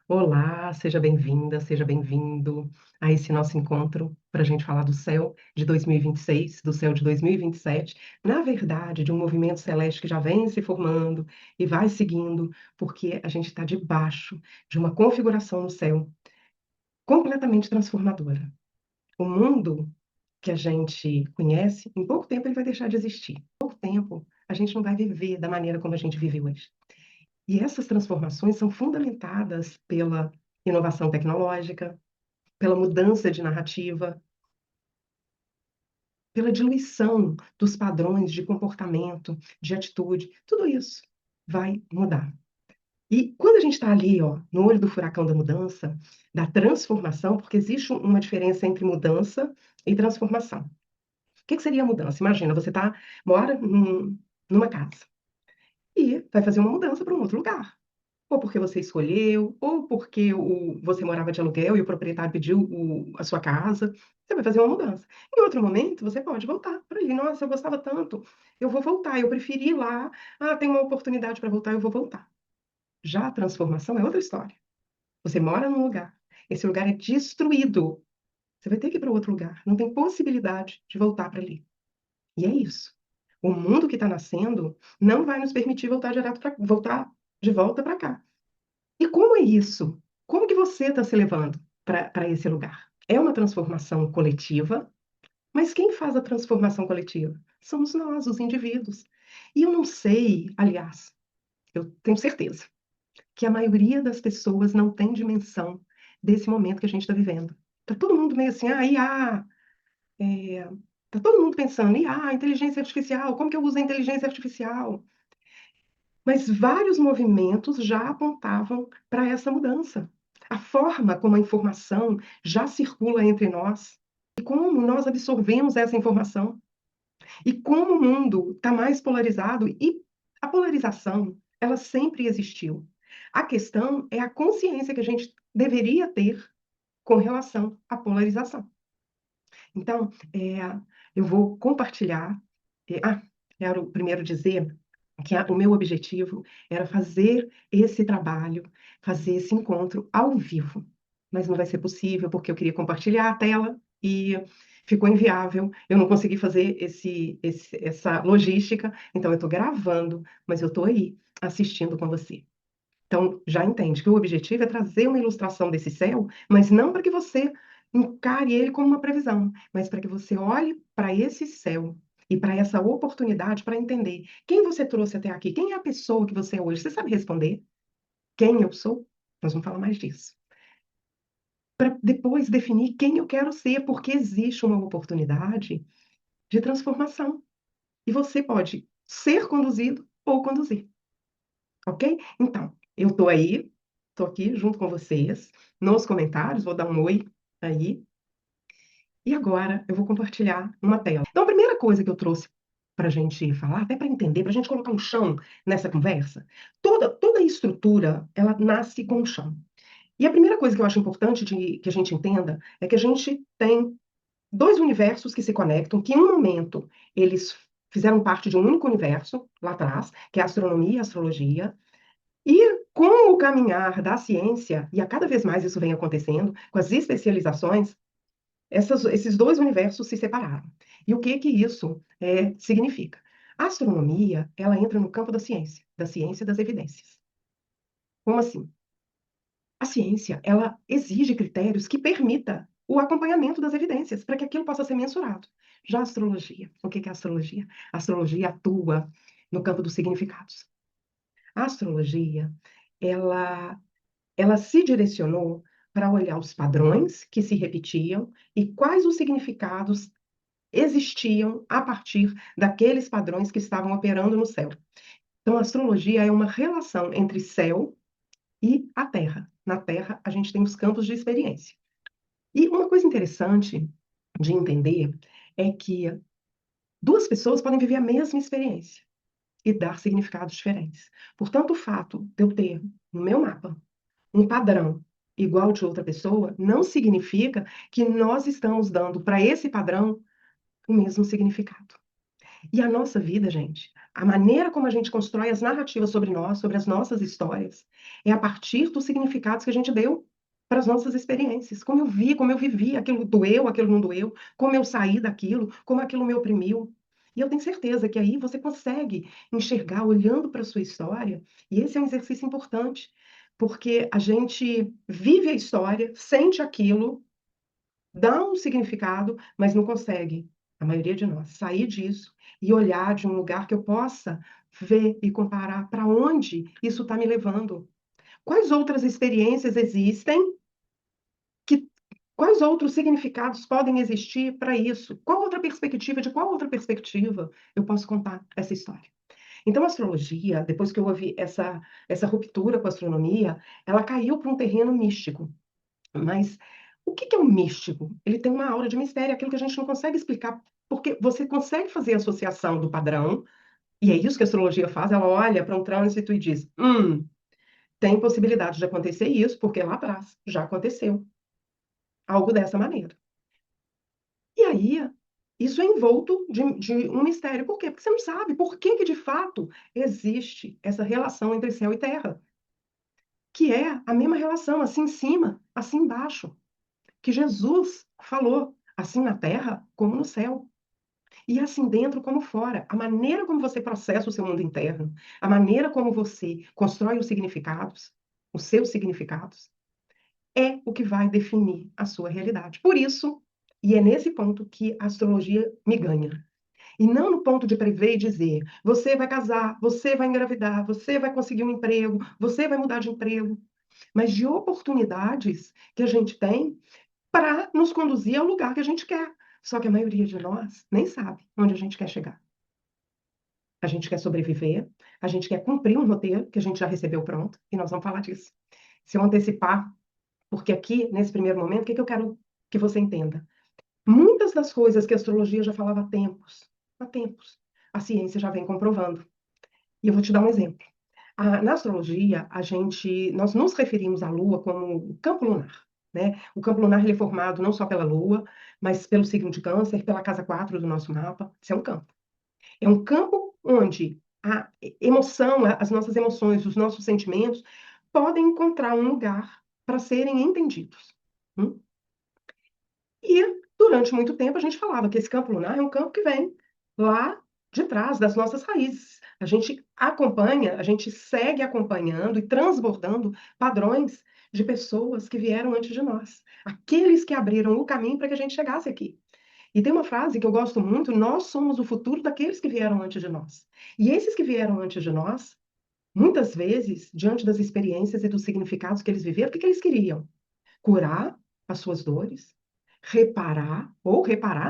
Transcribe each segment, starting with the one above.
Olá, seja bem-vinda, seja bem-vindo a esse nosso encontro para a gente falar do céu de 2026, do céu de 2027, na verdade, de um movimento celeste que já vem se formando e vai seguindo, porque a gente está debaixo de uma configuração no céu completamente transformadora. O mundo que a gente conhece, em pouco tempo ele vai deixar de existir. Em pouco tempo, a gente não vai viver da maneira como a gente vive hoje. E essas transformações são fundamentadas pela inovação tecnológica, pela mudança de narrativa, pela diluição dos padrões de comportamento, de atitude, tudo isso vai mudar. E quando a gente está ali, ó, no olho do furacão da mudança, da transformação, porque existe uma diferença entre mudança e transformação. O que seria a mudança? Imagina, mora numa casa e vai fazer uma mudança para um outro lugar. Ou porque você escolheu, ou porque você morava de aluguel e o proprietário pediu a sua casa, você vai fazer uma mudança. Em outro momento, você pode voltar para ali. Nossa, eu gostava tanto, eu vou voltar, eu preferi ir lá. Ah, tem uma oportunidade para voltar, eu vou voltar. Já a transformação é outra história. Você mora num lugar, esse lugar é destruído. Você vai ter que ir para outro lugar. Não tem possibilidade de voltar para ali. E é isso. O mundo que está nascendo não vai nos permitir voltar de volta para cá. E como é isso? Como que você está se levando para esse lugar? É uma transformação coletiva, mas quem faz a transformação coletiva? Somos nós, os indivíduos. E eu não sei, aliás, eu tenho certeza que a maioria das pessoas não tem dimensão desse momento que a gente está vivendo. Está todo mundo meio assim, IA, está todo mundo pensando, IA, inteligência artificial, como que eu uso a inteligência artificial? Mas vários movimentos já apontavam para essa mudança. A forma como a informação já circula entre nós e como nós absorvemos essa informação e como o mundo está mais polarizado e a polarização, ela sempre existiu. A questão é a consciência que a gente deveria ter com relação à polarização. Então, eu vou compartilhar. Quero primeiro dizer que o meu objetivo era fazer esse trabalho, fazer esse encontro ao vivo. Mas não vai ser possível, porque eu queria compartilhar a tela e ficou inviável. Eu não consegui fazer essa logística, então eu estou gravando, mas eu estou aí assistindo com você. Então, já entende que o objetivo é trazer uma ilustração desse céu, mas não para que você encare ele como uma previsão, mas para que você olhe para esse céu e para essa oportunidade para entender quem você trouxe até aqui, quem é a pessoa que você é hoje. Você sabe responder quem eu sou? Nós vamos falar mais disso. Para depois definir quem eu quero ser, porque existe uma oportunidade de transformação. E você pode ser conduzido ou conduzir. Ok? Então, eu estou aqui junto com vocês, nos comentários, vou dar um oi aí, e agora eu vou compartilhar uma tela. Então, a primeira coisa que eu trouxe para a gente falar, até para entender, para a gente colocar um chão nessa conversa, toda a estrutura, ela nasce com um chão. E a primeira coisa que eu acho importante que a gente entenda é que a gente tem dois universos que se conectam, que em um momento eles fizeram parte de um único universo, lá atrás, que é a astronomia e a astrologia, e com o caminhar da ciência, e a cada vez mais isso vem acontecendo, com as especializações, esses dois universos se separaram. E o que que isso significa? A astronomia, ela entra no campo da ciência das evidências. Como assim? A ciência, ela exige critérios que permita o acompanhamento das evidências, para que aquilo possa ser mensurado. Já a astrologia, o que que é a astrologia? A astrologia atua no campo dos significados. A astrologia, ela ela se direcionou para olhar os padrões que se repetiam e quais os significados existiam a partir daqueles padrões que estavam operando no céu. Então, a astrologia é uma relação entre céu e a Terra. Na Terra, a gente tem os campos de experiência. E uma coisa interessante de entender é que duas pessoas podem viver a mesma experiência e dar significados diferentes. Portanto, o fato de eu ter no meu mapa um padrão igual de outra pessoa, não significa que nós estamos dando para esse padrão o mesmo significado. E a nossa vida, gente, a maneira como a gente constrói as narrativas sobre nós, sobre as nossas histórias, é a partir dos significados que a gente deu para as nossas experiências. Como eu vi, como eu vivi, aquilo doeu, aquilo não doeu, como eu saí daquilo, como aquilo me oprimiu. E eu tenho certeza que aí você consegue enxergar olhando para a sua história, e esse é um exercício importante, porque a gente vive a história, sente aquilo, dá um significado, mas não consegue, a maioria de nós, sair disso e olhar de um lugar que eu possa ver e comparar para onde isso está me levando. Quais outras experiências existem? Que, quais outros significados podem existir para isso? Qual outra perspectiva, de qual outra perspectiva eu posso contar essa história? Então, a astrologia, depois que eu ouvi essa ruptura com a astronomia, ela caiu para um terreno místico. Mas o que é o místico? Ele tem uma aura de mistério, aquilo que a gente não consegue explicar, porque você consegue fazer a associação do padrão, e é isso que a astrologia faz, ela olha para um trânsito e diz, tem possibilidade de acontecer isso, porque lá atrás já aconteceu algo dessa maneira. E aí, isso é envolto de um mistério. Por quê? Porque você não sabe por que que de fato existe essa relação entre céu e terra, que é a mesma relação, assim em cima, assim embaixo, que Jesus falou, assim na terra como no céu. E assim dentro como fora. A maneira como você processa o seu mundo interno, a maneira como você constrói os seus significados, é o que vai definir a sua realidade. Por isso, e é nesse ponto que a astrologia me ganha. E não no ponto de prever e dizer, você vai casar, você vai engravidar, você vai conseguir um emprego, você vai mudar de emprego, mas de oportunidades que a gente tem para nos conduzir ao lugar que a gente quer. Só que a maioria de nós nem sabe onde a gente quer chegar. A gente quer sobreviver, a gente quer cumprir um roteiro que a gente já recebeu pronto, e nós vamos falar disso. Se eu antecipar, porque aqui, nesse primeiro momento, o que eu quero que você entenda? Muitas das coisas que a astrologia já falava há tempos, a ciência já vem comprovando. E eu vou te dar um exemplo. Na astrologia, nós nos referimos à Lua como o campo lunar, né? O campo lunar ele é formado não só pela Lua, mas pelo signo de Câncer, pela casa 4 do nosso mapa. Isso é um campo. É um campo onde a emoção, as nossas emoções, os nossos sentimentos podem encontrar um lugar para serem entendidos. Hum? E durante muito tempo a gente falava que esse campo lunar é um campo que vem lá de trás das nossas raízes. A gente acompanha, a gente segue acompanhando e transbordando padrões de pessoas que vieram antes de nós, aqueles que abriram o caminho para que a gente chegasse aqui. E tem uma frase que eu gosto muito: nós somos o futuro daqueles que vieram antes de nós. E esses que vieram antes de nós, muitas vezes, diante das experiências e dos significados que eles viveram, o que que eles queriam? Curar as suas dores, reparar,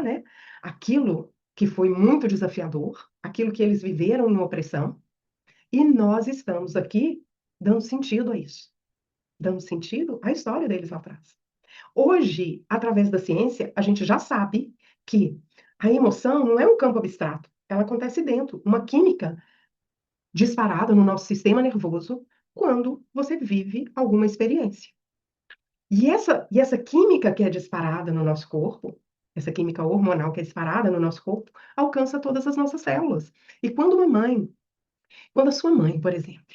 né, aquilo que foi muito desafiador, aquilo que eles viveram em opressão, e nós estamos aqui dando sentido a isso, dando sentido à história deles lá atrás. Hoje, através da ciência, a gente já sabe que a emoção não é um campo abstrato, ela acontece dentro, uma química disparada no nosso sistema nervoso quando você vive alguma experiência. E essa química que é disparada no nosso corpo, essa química hormonal que é disparada no nosso corpo, alcança todas as nossas células. E quando a sua mãe, por exemplo,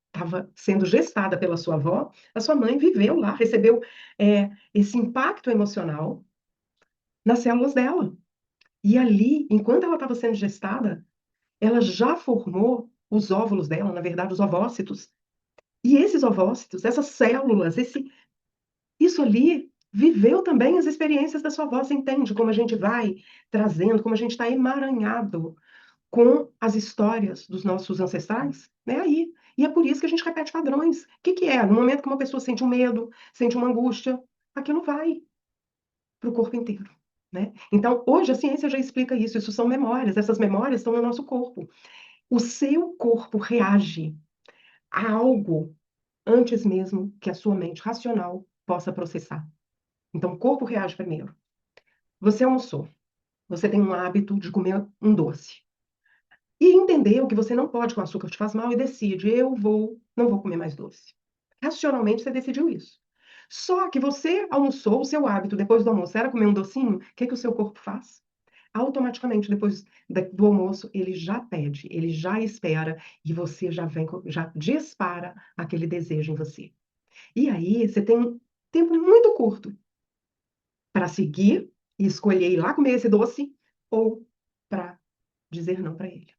estava sendo gestada pela sua avó, a sua mãe viveu lá, recebeu esse impacto emocional nas células dela. E ali, enquanto ela estava sendo gestada, ela já formou os óvulos dela, na verdade, os ovócitos. E esses ovócitos, essas células, isso ali viveu também as experiências da sua avó. Você entende como a gente vai trazendo, como a gente está emaranhado com as histórias dos nossos ancestrais? É aí. E é por isso que a gente repete padrões. O que que é? No momento que uma pessoa sente um medo, sente uma angústia, aquilo vai para o corpo inteiro. Né? Então, hoje a ciência já explica isso. Isso são memórias. Essas memórias estão no nosso corpo. O seu corpo reage a algo antes mesmo que a sua mente racional possa processar. Então, o corpo reage primeiro. Você almoçou, você tem um hábito de comer um doce. E entendeu que você não pode, que o açúcar te faz mal, e decide, não vou comer mais doce. Racionalmente, você decidiu isso. Só que você almoçou, o seu hábito depois do almoço era comer um docinho, o que que o seu corpo faz? automaticamente, depois do almoço, ele já pede, ele já espera, e você já vem, já dispara aquele desejo em você. E aí, você tem um tempo muito curto para seguir e escolher ir lá comer esse doce ou para dizer não para ele.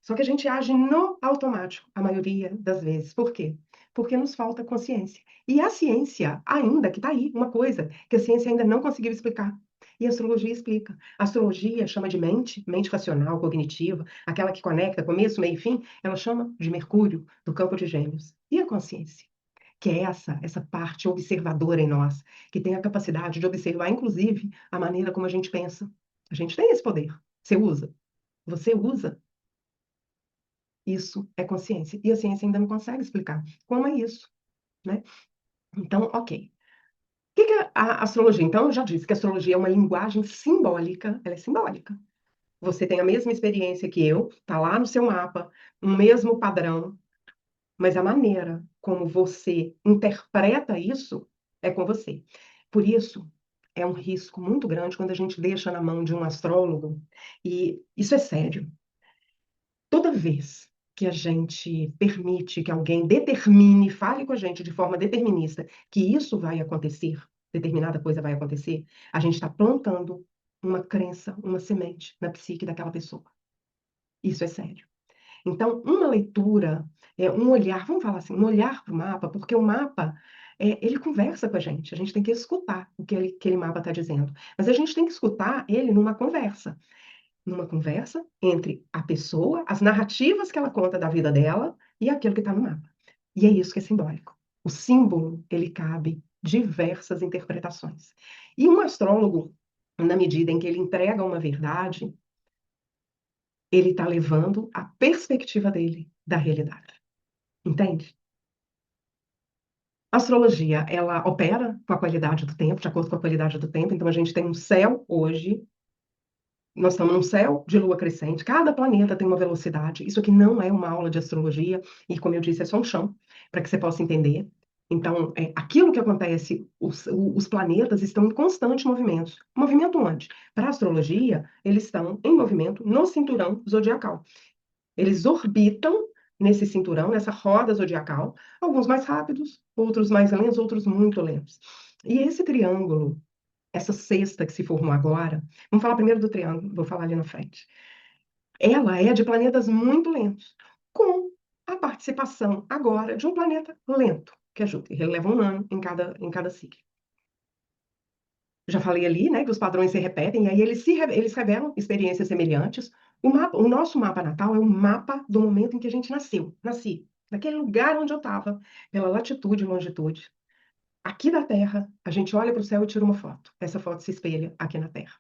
Só que a gente age no automático, a maioria das vezes. Por quê? Porque nos falta consciência. E a ciência, ainda que está aí, uma coisa que a ciência ainda não conseguiu explicar. E a astrologia explica. A astrologia chama de mente, mente racional, cognitiva, aquela que conecta começo, meio e fim, ela chama de Mercúrio, do campo de Gêmeos. E a consciência? Que é essa parte observadora em nós, que tem a capacidade de observar, inclusive, a maneira como a gente pensa. A gente tem esse poder. Você usa. Você usa. Isso é consciência. E a ciência ainda não consegue explicar como é isso, né? Então, ok. O que que é a astrologia? Então, eu já disse que a astrologia é uma linguagem simbólica, ela é simbólica. Você tem a mesma experiência que eu, tá lá no seu mapa, um mesmo padrão, mas a maneira como você interpreta isso é com você. Por isso, é um risco muito grande quando a gente deixa na mão de um astrólogo, e isso é sério. Toda vez que a gente permite que alguém determine, fale com a gente de forma determinista que isso vai acontecer, determinada coisa vai acontecer, a gente está plantando uma crença, uma semente na psique daquela pessoa. Isso é sério. Então, uma leitura, um olhar, vamos falar assim, um olhar para o mapa, porque o mapa, ele conversa com a gente tem que escutar o que aquele mapa está dizendo. Mas a gente tem que escutar ele numa conversa entre a pessoa, as narrativas que ela conta da vida dela e aquilo que está no mapa. E é isso que é simbólico. O símbolo, ele cabe diversas interpretações. E um astrólogo, na medida em que ele entrega uma verdade, ele está levando a perspectiva dele da realidade. Entende? A astrologia, ela opera com a qualidade do tempo, de acordo com a qualidade do tempo. Então, a gente tem um céu hoje. Nós estamos num céu de lua crescente, cada planeta tem uma velocidade. Isso aqui não é uma aula de astrologia, e como eu disse, é só um chão, para que você possa entender. Então, aquilo que acontece, os planetas estão em constante movimento. Movimento onde? Para a astrologia, eles estão em movimento no cinturão zodiacal. Eles orbitam nesse cinturão, nessa roda zodiacal, alguns mais rápidos, outros mais lentos, outros muito lentos. E esse triângulo, essa cesta que se formou agora, vamos falar primeiro do triângulo, vou falar ali na frente. Ela é de planetas muito lentos, com a participação agora de um planeta lento, que é Júpiter. Ele leva um ano em cada ciclo. Já falei ali, né, que os padrões se repetem, e aí eles revelam experiências semelhantes. O nosso mapa natal é o mapa do momento em que a gente nasci, naquele lugar onde eu estava, pela latitude e longitude. Aqui da Terra, a gente olha para o céu e tira uma foto. Essa foto se espelha aqui na Terra.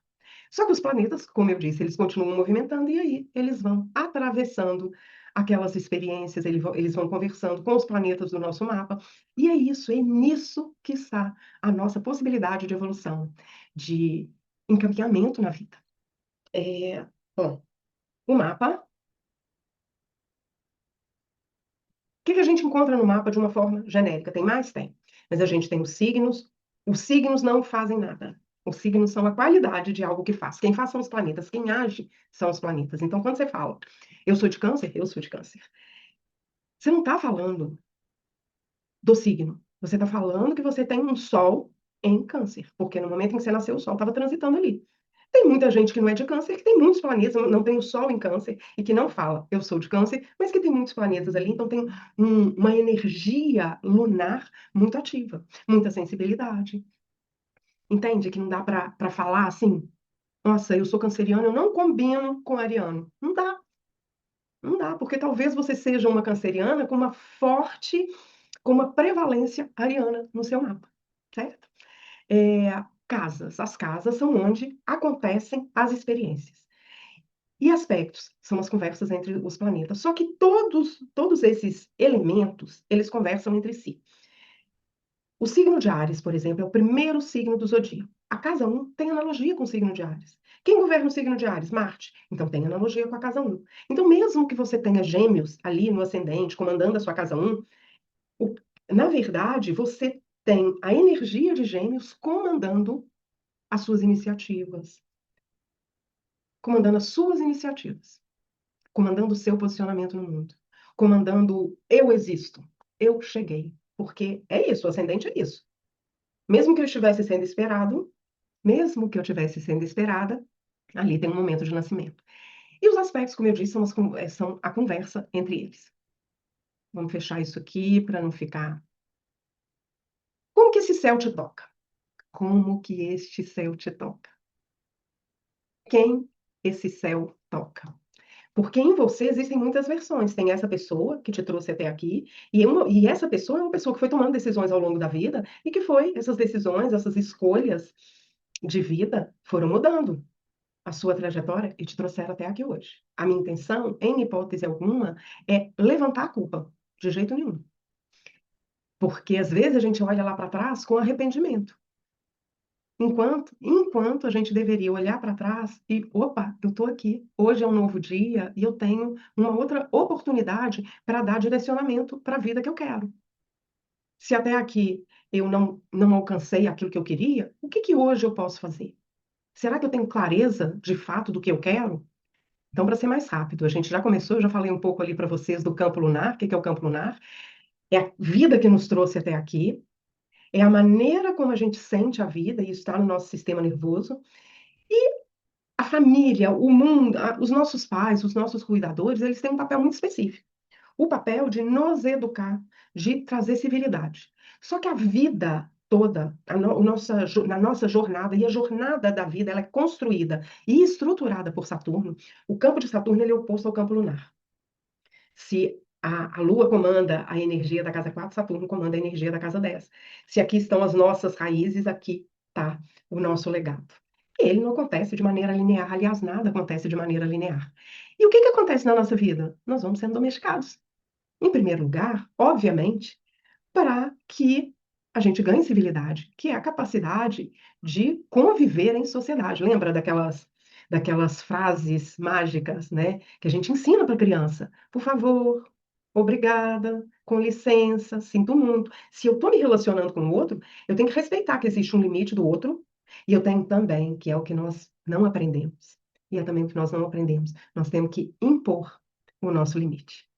Só que os planetas, como eu disse, eles continuam movimentando e aí eles vão atravessando aquelas experiências, eles vão conversando com os planetas do nosso mapa. E é isso, é nisso que está a nossa possibilidade de evolução, de encaminhamento na vida. Bom, o mapa, o que a gente encontra no mapa de uma forma genérica? Tem mais? Tem. Mas a gente tem os signos não fazem nada. Os signos são a qualidade de algo que faz. Quem faz são os planetas, quem age são os planetas. Então, quando você fala, eu sou de câncer, eu sou de câncer. Você não está falando do signo. Você está falando que você tem um sol em câncer, porque no momento em que você nasceu, o sol estava transitando ali. Tem muita gente que não é de câncer, que tem muitos planetas, não tem o sol em câncer, e que não fala, eu sou de câncer, mas que tem muitos planetas ali, então tem uma energia lunar muito ativa, muita sensibilidade. Entende? Que não dá para falar assim, nossa, eu sou canceriano, eu não combino com ariano. Não dá, não dá, porque talvez você seja uma canceriana com uma prevalência ariana no seu mapa, certo? Casas, as casas são onde acontecem as experiências. E aspectos são as conversas entre os planetas. Só que todos esses elementos, eles conversam entre si. O signo de Áries, por exemplo, é o primeiro signo do zodíaco. A casa 1 tem analogia com o signo de Áries. Quem governa o signo de Áries? Marte. Então tem analogia com a casa 1. Então, mesmo que você tenha gêmeos ali no ascendente, comandando a sua casa 1, o- na verdade, você tem a energia de gêmeos comandando as suas iniciativas, comandando as suas iniciativas, comandando o seu posicionamento no mundo, comandando eu existo, eu cheguei. Porque é isso, o ascendente é isso. Mesmo que eu estivesse sendo esperado, mesmo que eu estivesse sendo esperada, ali tem um momento de nascimento. E os aspectos, como eu disse, são a conversa entre eles. Vamos fechar isso aqui para não ficar. Como que esse céu te toca? Como que este céu te toca? Quem esse céu toca? Porque em você existem muitas versões. Tem essa pessoa que te trouxe até aqui, e essa pessoa é uma pessoa que foi tomando decisões ao longo da vida, e que essas decisões, essas escolhas de vida foram mudando a sua trajetória e te trouxeram até aqui hoje. A minha intenção, em hipótese alguma, é levantar a culpa, de jeito nenhum. Porque às vezes a gente olha lá para trás com arrependimento. Enquanto a gente deveria olhar para trás e, opa, eu estou aqui, hoje é um novo dia e eu tenho uma outra oportunidade para dar direcionamento para a vida que eu quero. Se até aqui eu não alcancei aquilo que eu queria, o que que hoje eu posso fazer? Será que eu tenho clareza de fato do que eu quero? Então, para ser mais rápido, a gente já começou, eu já falei um pouco ali para vocês do campo lunar. O que que é o campo lunar? É a vida que nos trouxe até aqui, é a maneira como a gente sente a vida, e isso está no nosso sistema nervoso. A família, o mundo, os nossos pais, os nossos cuidadores, eles têm um papel muito específico. O papel de nos educar, de trazer civilidade. Só que a vida toda, na nossa jornada, e a jornada da vida, ela é construída e estruturada por Saturno. O campo de Saturno ele é oposto ao campo lunar. Se a Lua comanda a energia da casa 4, Saturno comanda a energia da casa 10. Se aqui estão as nossas raízes, aqui está o nosso legado. E ele não acontece de maneira linear, aliás, nada acontece de maneira linear. E o que que acontece na nossa vida? Nós vamos sendo domesticados. Em primeiro lugar, obviamente, para que a gente ganhe civilidade, que é a capacidade de conviver em sociedade. Lembra daquelas frases mágicas, né, que a gente ensina para a criança? Por favor, obrigada, com licença, sinto muito. Se eu estou me relacionando com o outro, eu tenho que respeitar que existe um limite do outro, e eu tenho também, que é o que nós não aprendemos, e é também o que nós não aprendemos, nós temos que impor o nosso limite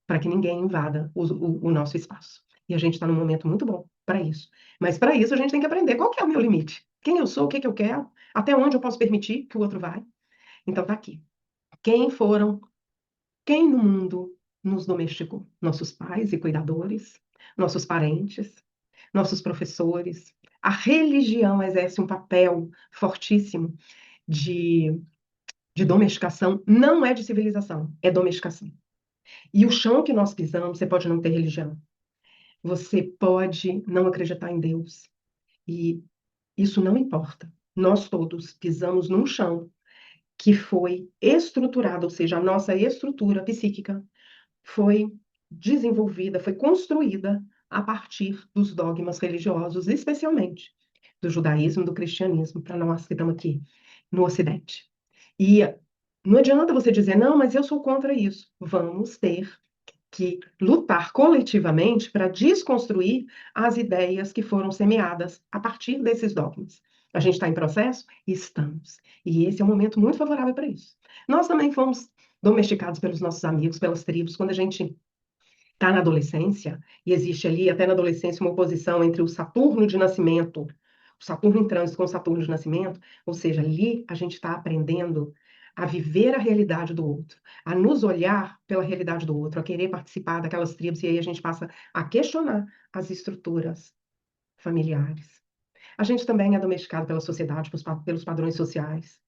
para que ninguém invada o nosso espaço. E a gente está num momento muito bom para isso. Mas para isso a gente tem que aprender qual que é o meu limite. Quem eu sou, o que que eu quero, até onde eu posso permitir que o outro vai. Então tá aqui. Quem no mundo nos domesticou? Nossos pais e cuidadores, nossos parentes, nossos professores. A religião exerce um papel fortíssimo de, de domesticação, não é de civilização, é domesticação. E o chão que nós pisamos, você pode não ter religião, você pode não acreditar em Deus. E isso não importa. Nós todos pisamos num chão que foi estruturado, ou seja, a nossa estrutura psíquica foi desenvolvida, foi construída a partir dos dogmas religiosos, especialmente do judaísmo, do cristianismo, para nós que estamos aqui no Ocidente. E não adianta você dizer, não, mas eu sou contra isso. Vamos ter que lutar coletivamente para desconstruir as ideias que foram semeadas a partir desses dogmas. A gente está em processo? Estamos. E esse é um momento muito favorável para isso. Nós também fomos domesticados pelos nossos amigos, pelas tribos, quando a gente está na adolescência, e existe ali, até na adolescência, uma oposição entre o Saturno de nascimento, o Saturno em trânsito com o Saturno de nascimento, ou seja, ali a gente está aprendendo a viver a realidade do outro, a nos olhar pela realidade do outro, a querer participar daquelas tribos, e aí a gente passa a questionar as estruturas familiares. A gente também é domesticado pela sociedade, pelos padrões sociais.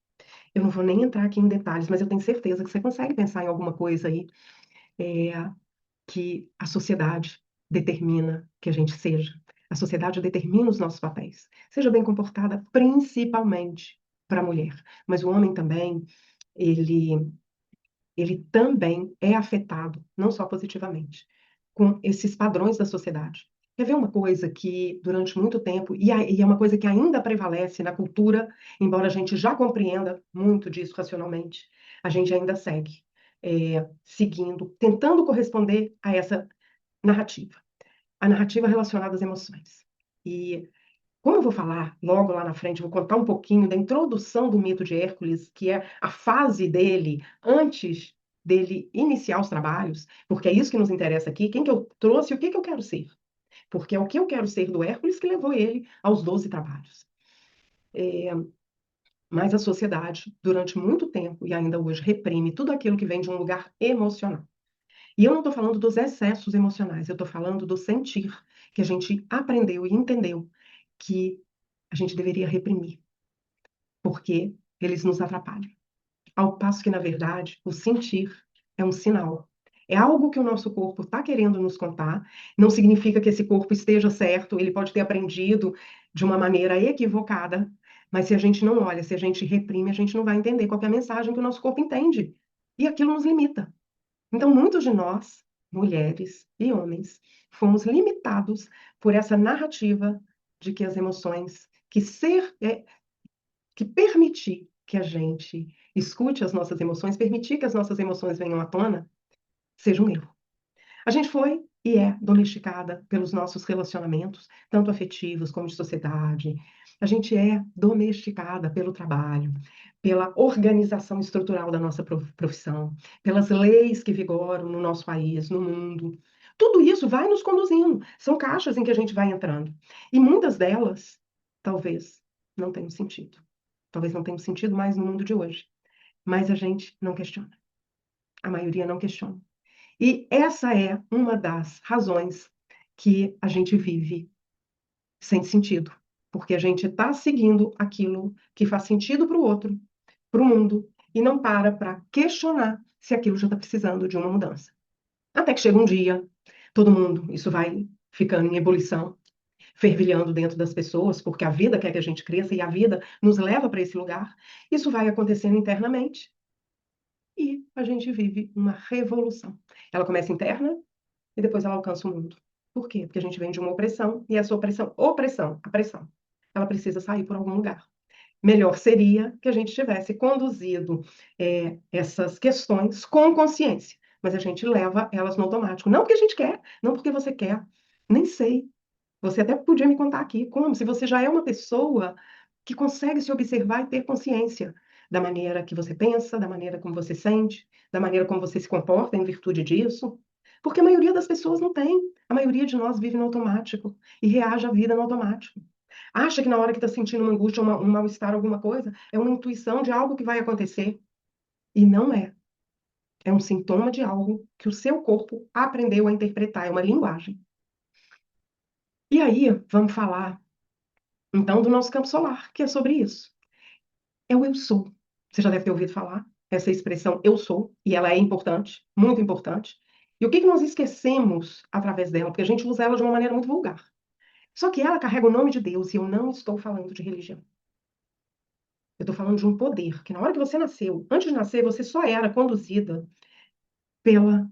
Eu não vou nem entrar aqui em detalhes, mas eu tenho certeza que você consegue pensar em alguma coisa aí que a sociedade determina que a gente seja. A sociedade determina os nossos papéis. Seja bem comportada, principalmente para a mulher. Mas o homem também, ele, ele também é afetado, não só positivamente, com esses padrões da sociedade. Quer ver uma coisa que, durante muito tempo, e é uma coisa que ainda prevalece na cultura, embora a gente já compreenda muito disso racionalmente, a gente ainda segue seguindo, tentando corresponder a essa narrativa. A narrativa relacionada às emoções. E Como eu vou falar logo lá na frente, vou contar um pouquinho da introdução do mito de Hércules, que é a fase dele antes dele iniciar os trabalhos, porque é isso que nos interessa aqui, quem que eu trouxe e o que que eu quero ser. Porque é o que eu quero ser do Hércules que levou ele aos 12 trabalhos. Mas a sociedade, durante muito tempo e ainda hoje, reprime tudo aquilo que vem de um lugar emocional. E eu não estou falando dos excessos emocionais, eu estou falando do sentir, que a gente aprendeu e entendeu que a gente deveria reprimir, porque eles nos atrapalham. Ao passo que, na verdade, o sentir é um sinal. É algo que o nosso corpo está querendo nos contar. Não significa que esse corpo esteja certo, ele pode ter aprendido de uma maneira equivocada, mas se a gente não olha, se a gente reprime, a gente não vai entender qual é a mensagem que o nosso corpo entende. E aquilo nos limita. Então, muitos de nós, mulheres e homens, fomos limitados por essa narrativa de que as emoções, que permitir que a gente escute as nossas emoções, permitir que as nossas emoções venham à tona, seja um erro. A gente foi e é domesticada pelos nossos relacionamentos, tanto afetivos como de sociedade. A gente é domesticada pelo trabalho, pela organização estrutural da nossa profissão, pelas leis que vigoram no nosso país, no mundo. Tudo isso vai nos conduzindo. São caixas em que a gente vai entrando. E muitas delas, talvez, não tenham sentido. Talvez não tenham sentido mais no mundo de hoje. Mas a gente não questiona. A maioria não questiona. E essa é uma das razões que a gente vive sem sentido, porque a gente está seguindo aquilo que faz sentido para o outro, para o mundo, e não para questionar se aquilo já está precisando de uma mudança. Até que chega um dia, todo mundo, isso vai ficando em ebulição, fervilhando dentro das pessoas, porque a vida quer que a gente cresça e a vida nos leva para esse lugar. Isso vai acontecendo internamente e a gente vive uma revolução. Ela começa interna e depois ela alcança o mundo. Por quê? Porque a gente vem de uma opressão e essa a pressão, ela precisa sair por algum lugar. Melhor seria que a gente tivesse conduzido essas questões com consciência, mas a gente leva elas no automático. Não porque a gente quer, não porque você quer, nem sei. Você até podia me contar aqui como, se você já é uma pessoa que consegue se observar e ter consciência da maneira que você pensa, da maneira como você sente, da maneira como você se comporta em virtude disso. Porque a maioria das pessoas não tem. A maioria de nós vive no automático e reage à vida no automático. Acha que na hora que está sentindo uma angústia, um mal-estar, alguma coisa, é uma intuição de algo que vai acontecer. E não é. É um sintoma de algo que o seu corpo aprendeu a interpretar, é uma linguagem. E aí, vamos falar, então, do nosso campo solar, que é sobre isso. É o eu sou. Você já deve ter ouvido falar essa expressão eu sou, e ela é importante, muito importante. E o que que nós esquecemos através dela? Porque a gente usa ela de uma maneira muito vulgar. Só que ela carrega o nome de Deus, e eu não estou falando de religião. Eu estou falando de um poder, que na hora que você nasceu, antes de nascer, você só era conduzida pela,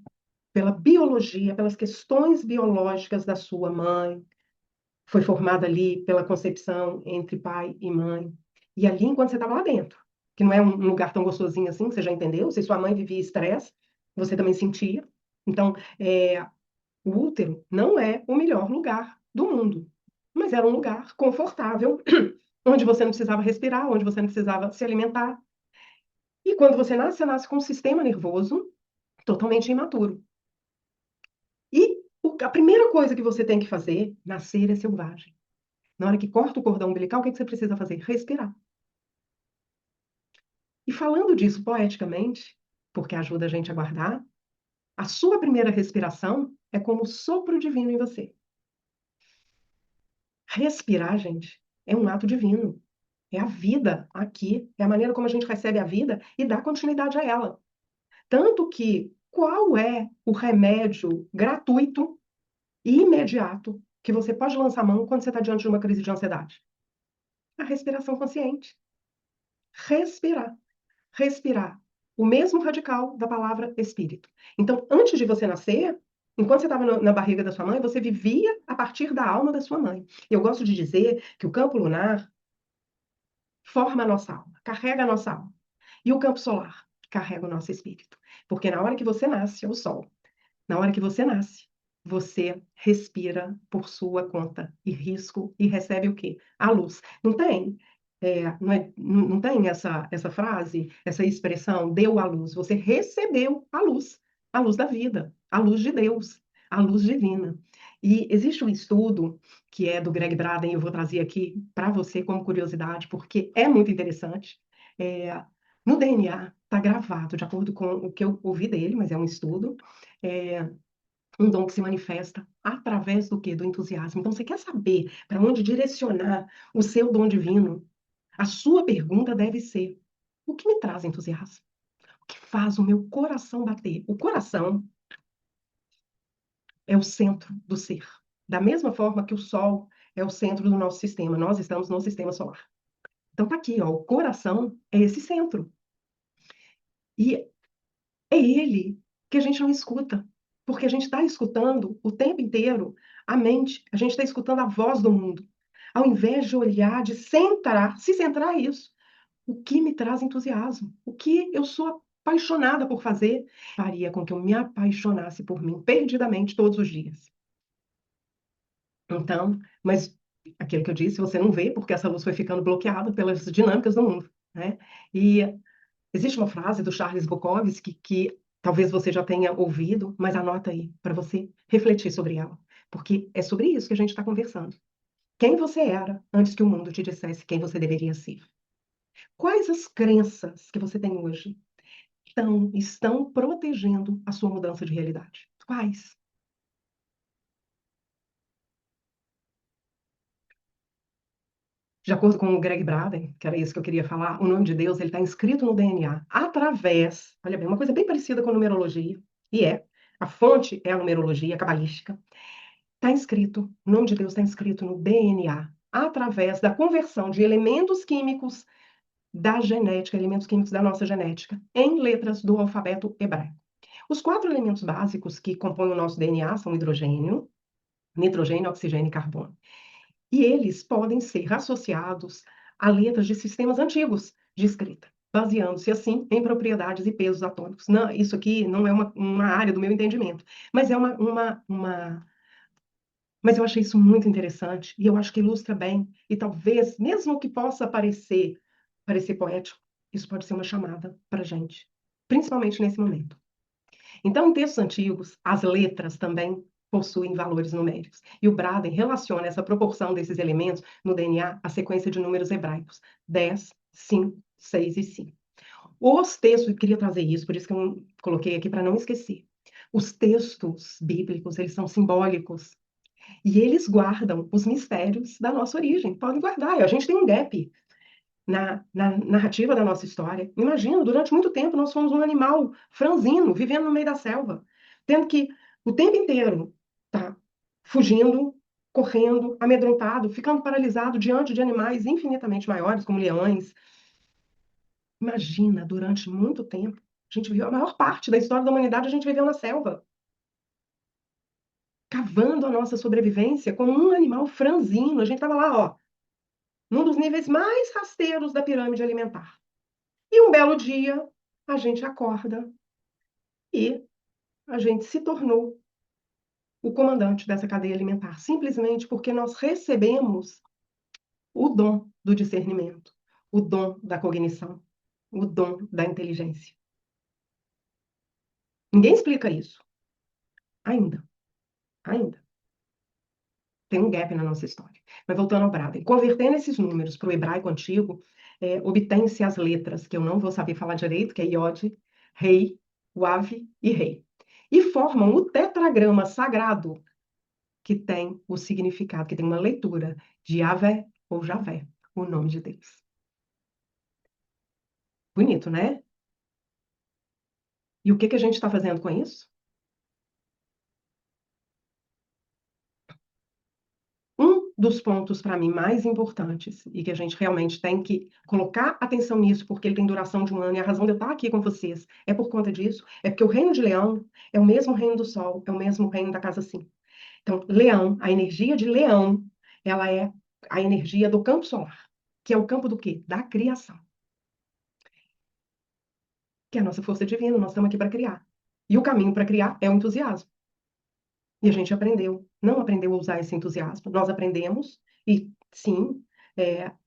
pela biologia, pelas questões biológicas da sua mãe, foi formada ali pela concepção entre pai e mãe. E ali, enquanto você estava lá dentro, que não é um lugar tão gostosinho assim, você já entendeu? Se sua mãe vivia estresse, você também sentia. Então, o útero não é o melhor lugar do mundo, mas era um lugar confortável, onde você não precisava respirar, onde você não precisava se alimentar. E quando você nasce com um sistema nervoso totalmente imaturo. E a primeira coisa que você tem que fazer, nascer é selvagem. Na hora que corta o cordão umbilical, o que você precisa fazer? Respirar. E falando disso poeticamente, porque ajuda a gente a guardar, a sua primeira respiração é como o sopro divino em você. Respirar, gente, é um ato divino. É a vida aqui, é a maneira como a gente recebe a vida e dá continuidade a ela. Tanto que, qual é o remédio gratuito e imediato que você pode lançar a mão quando você está diante de uma crise de ansiedade? A respiração consciente. Respirar. Respirar. O mesmo radical da palavra espírito. Então, antes de você nascer, enquanto você estava na barriga da sua mãe, você vivia a partir da alma da sua mãe. Eu gosto de dizer que o campo lunar forma a nossa alma, carrega a nossa alma. E o campo solar carrega o nosso espírito. Porque na hora que você nasce, é o sol. Na hora que você nasce, você respira por sua conta e risco e recebe o quê? A luz. Não tem? Não tem essa frase, essa expressão, deu a luz. Você recebeu a luz da vida, a luz de Deus, a luz divina. E existe um estudo que é do Greg Braden, eu vou trazer aqui para você como curiosidade, porque é muito interessante. É, no DNA está gravado, de acordo com o que eu ouvi dele, mas é um estudo, é, um dom que se manifesta através do quê? Do entusiasmo. Então, você quer saber para onde direcionar o seu dom divino? A sua pergunta deve ser: o que me traz entusiasmo? O que faz o meu coração bater? O coração é o centro do ser. Da mesma forma que o Sol é o centro do nosso sistema, nós estamos no sistema solar. Então, tá aqui, ó, o coração é esse centro. E é ele que a gente não escuta, porque a gente está escutando o tempo inteiro a mente, a gente está escutando a voz do mundo. Ao invés de olhar, de centrar, se centrar isso, o que me traz entusiasmo, o que eu sou apaixonada por fazer, faria com que eu me apaixonasse por mim perdidamente todos os dias. Então, mas aquilo que eu disse, você não vê, porque essa luz foi ficando bloqueada pelas dinâmicas do mundo, né? E existe uma frase do Charles Bukowski que talvez você já tenha ouvido, mas anota aí para você refletir sobre ela, porque é sobre isso que a gente está conversando. Quem você era antes que o mundo te dissesse quem você deveria ser? Quais as crenças que você tem hoje estão protegendo a sua mudança de realidade? Quais? De acordo com o Greg Braden, que era isso que eu queria falar, o nome de Deus ele está inscrito no DNA através, olha bem, uma coisa bem parecida com a numerologia, e a fonte é a numerologia cabalística. Está inscrito, o nome de Deus está inscrito no DNA, através da conversão de elementos químicos da genética, elementos químicos da nossa genética, em letras do alfabeto hebraico. Os quatro elementos básicos que compõem o nosso DNA são hidrogênio, nitrogênio, oxigênio e carbono. E eles podem ser associados a letras de sistemas antigos de escrita, baseando-se assim em propriedades e pesos atômicos. Não, isso aqui não é uma área do meu entendimento, mas é mas eu achei isso muito interessante e eu acho que ilustra bem, e talvez, mesmo que possa parecer poético, isso pode ser uma chamada para a gente, principalmente nesse momento. Então, em textos antigos, as letras também possuem valores numéricos. E o Braden relaciona essa proporção desses elementos no DNA à sequência de números hebraicos: 10, 5, 6 e 5. Os textos, eu queria trazer isso, por isso que eu coloquei aqui para não esquecer. Os textos bíblicos, eles são simbólicos e eles guardam os mistérios da nossa origem. Podem guardar. A gente tem um gap na narrativa da nossa história. Imagina, durante muito tempo nós fomos um animal franzino, vivendo no meio da selva, tendo que o tempo inteiro tá fugindo, correndo, amedrontado, ficando paralisado diante de animais infinitamente maiores, como leões. Imagina, durante muito tempo, a gente viveu a maior parte da história da humanidade, a gente viveu na selva, cavando a nossa sobrevivência como um animal franzino. A gente estava lá, ó, num dos níveis mais rasteiros da pirâmide alimentar. E um belo dia, a gente acorda e a gente se tornou o comandante dessa cadeia alimentar, simplesmente porque nós recebemos o dom do discernimento, o dom da cognição, o dom da inteligência. Ninguém explica isso. Ainda. Ainda. Tem um gap na nossa história. Mas voltando ao Braden, convertendo esses números para o hebraico antigo, obtém-se as letras, que eu não vou saber falar direito, que é Iod, Rei, Wav e Rei. E formam o tetragrama sagrado, que tem o significado, que tem uma leitura de Yahvé ou Javé, o nome de Deus. Bonito, né? E o que que a gente está fazendo com isso? Um dos pontos, para mim, mais importantes, e que a gente realmente tem que colocar atenção nisso, porque ele tem duração de um ano, e a razão de eu estar aqui com vocês é por conta disso, é porque o reino de Leão é o mesmo reino do Sol, é o mesmo reino da Casa 5. Então, Leão, a energia de Leão, ela é a energia do campo solar, que é o campo do quê? Da criação. Que é a nossa força divina, nós estamos aqui para criar. E o caminho para criar é o entusiasmo. E a gente aprendeu, não aprendeu a usar esse entusiasmo. Nós aprendemos, e sim,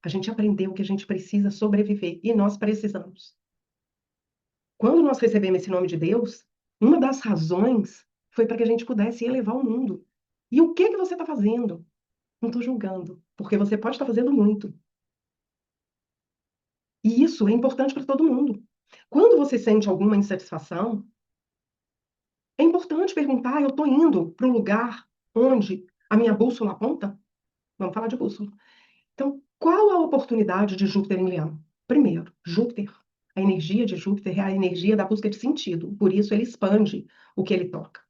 a gente aprendeu que a gente precisa sobreviver, e nós precisamos. Quando nós recebemos esse nome de Deus, uma das razões foi para que a gente pudesse elevar o mundo. E o que que você está fazendo? Não estou julgando, porque você pode estar fazendo muito. E isso é importante para todo mundo. Quando você sente alguma insatisfação, é importante perguntar: eu estou indo para o lugar onde a minha bússola aponta? Vamos falar de bússola. Então, qual a oportunidade de Júpiter em Leão? Primeiro, Júpiter, a energia de Júpiter é a energia da busca de sentido, por isso ele expande o que ele toca.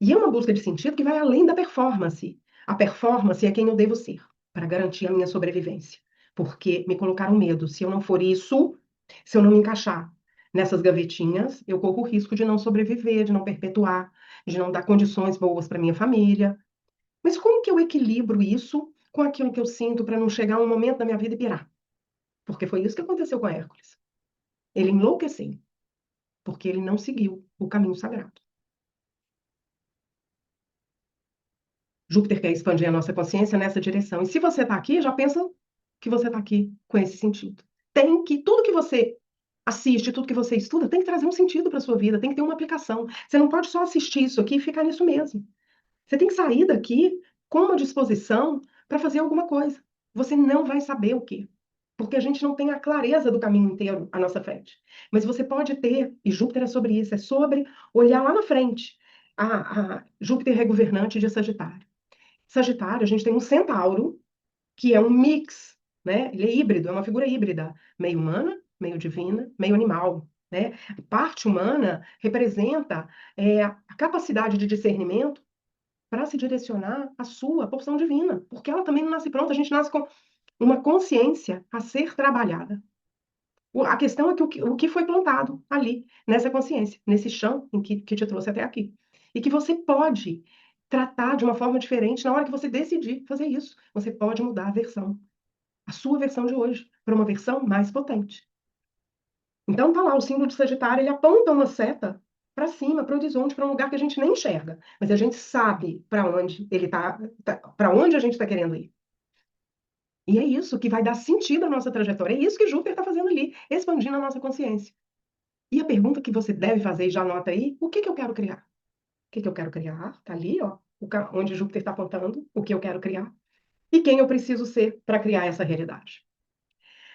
E é uma busca de sentido que vai além da performance. A performance é quem eu devo ser, para garantir a minha sobrevivência. Porque me colocaram medo. Se eu não for isso, se eu não me encaixar nessas gavetinhas, eu corro o risco de não sobreviver, de não perpetuar, de não dar condições boas para minha família. Mas como que eu equilibro isso com aquilo que eu sinto para não chegar um momento da minha vida e pirar? Porque foi isso que aconteceu com Hércules. Ele enlouqueceu, porque ele não seguiu o caminho sagrado. Júpiter quer expandir a nossa consciência nessa direção. E se você está aqui, já pensa que você está aqui com esse sentido. Tem que, tudo que você assiste, tudo que você estuda, tem que trazer um sentido para a sua vida, tem que ter uma aplicação. Você não pode só assistir isso aqui e ficar nisso mesmo. Você tem que sair daqui com uma disposição para fazer alguma coisa. Você não vai saber o quê, porque a gente não tem a clareza do caminho inteiro à nossa frente. Mas você pode ter, e Júpiter é sobre isso, é sobre olhar lá na frente. Júpiter é governante de Sagitário. Sagitário, a gente tem um centauro, que é um mix, né? Ele é híbrido, é uma figura híbrida, meio humana, meio divina, meio animal, né? A parte humana representa a capacidade de discernimento para se direcionar à sua porção divina, porque ela também não nasce pronta, a gente nasce com uma consciência a ser trabalhada. A questão é que o que foi plantado ali, nessa consciência, nesse chão que te trouxe até aqui. E que você pode tratar de uma forma diferente na hora que você decidir fazer isso. Você pode mudar a versão, a sua versão de hoje, para uma versão mais potente. Então tá lá, o símbolo de Sagitário, ele aponta uma seta para cima, para o horizonte, para um lugar que a gente nem enxerga, mas a gente sabe para onde ele para onde a gente está querendo ir. E é isso que vai dar sentido à nossa trajetória. É isso que Júpiter está fazendo ali, expandindo a nossa consciência. E a pergunta que você deve fazer, e já anota aí, o que que eu quero criar? O que que eu quero criar? Tá ali, ó, onde Júpiter está apontando, o que eu quero criar. E quem eu preciso ser para criar essa realidade.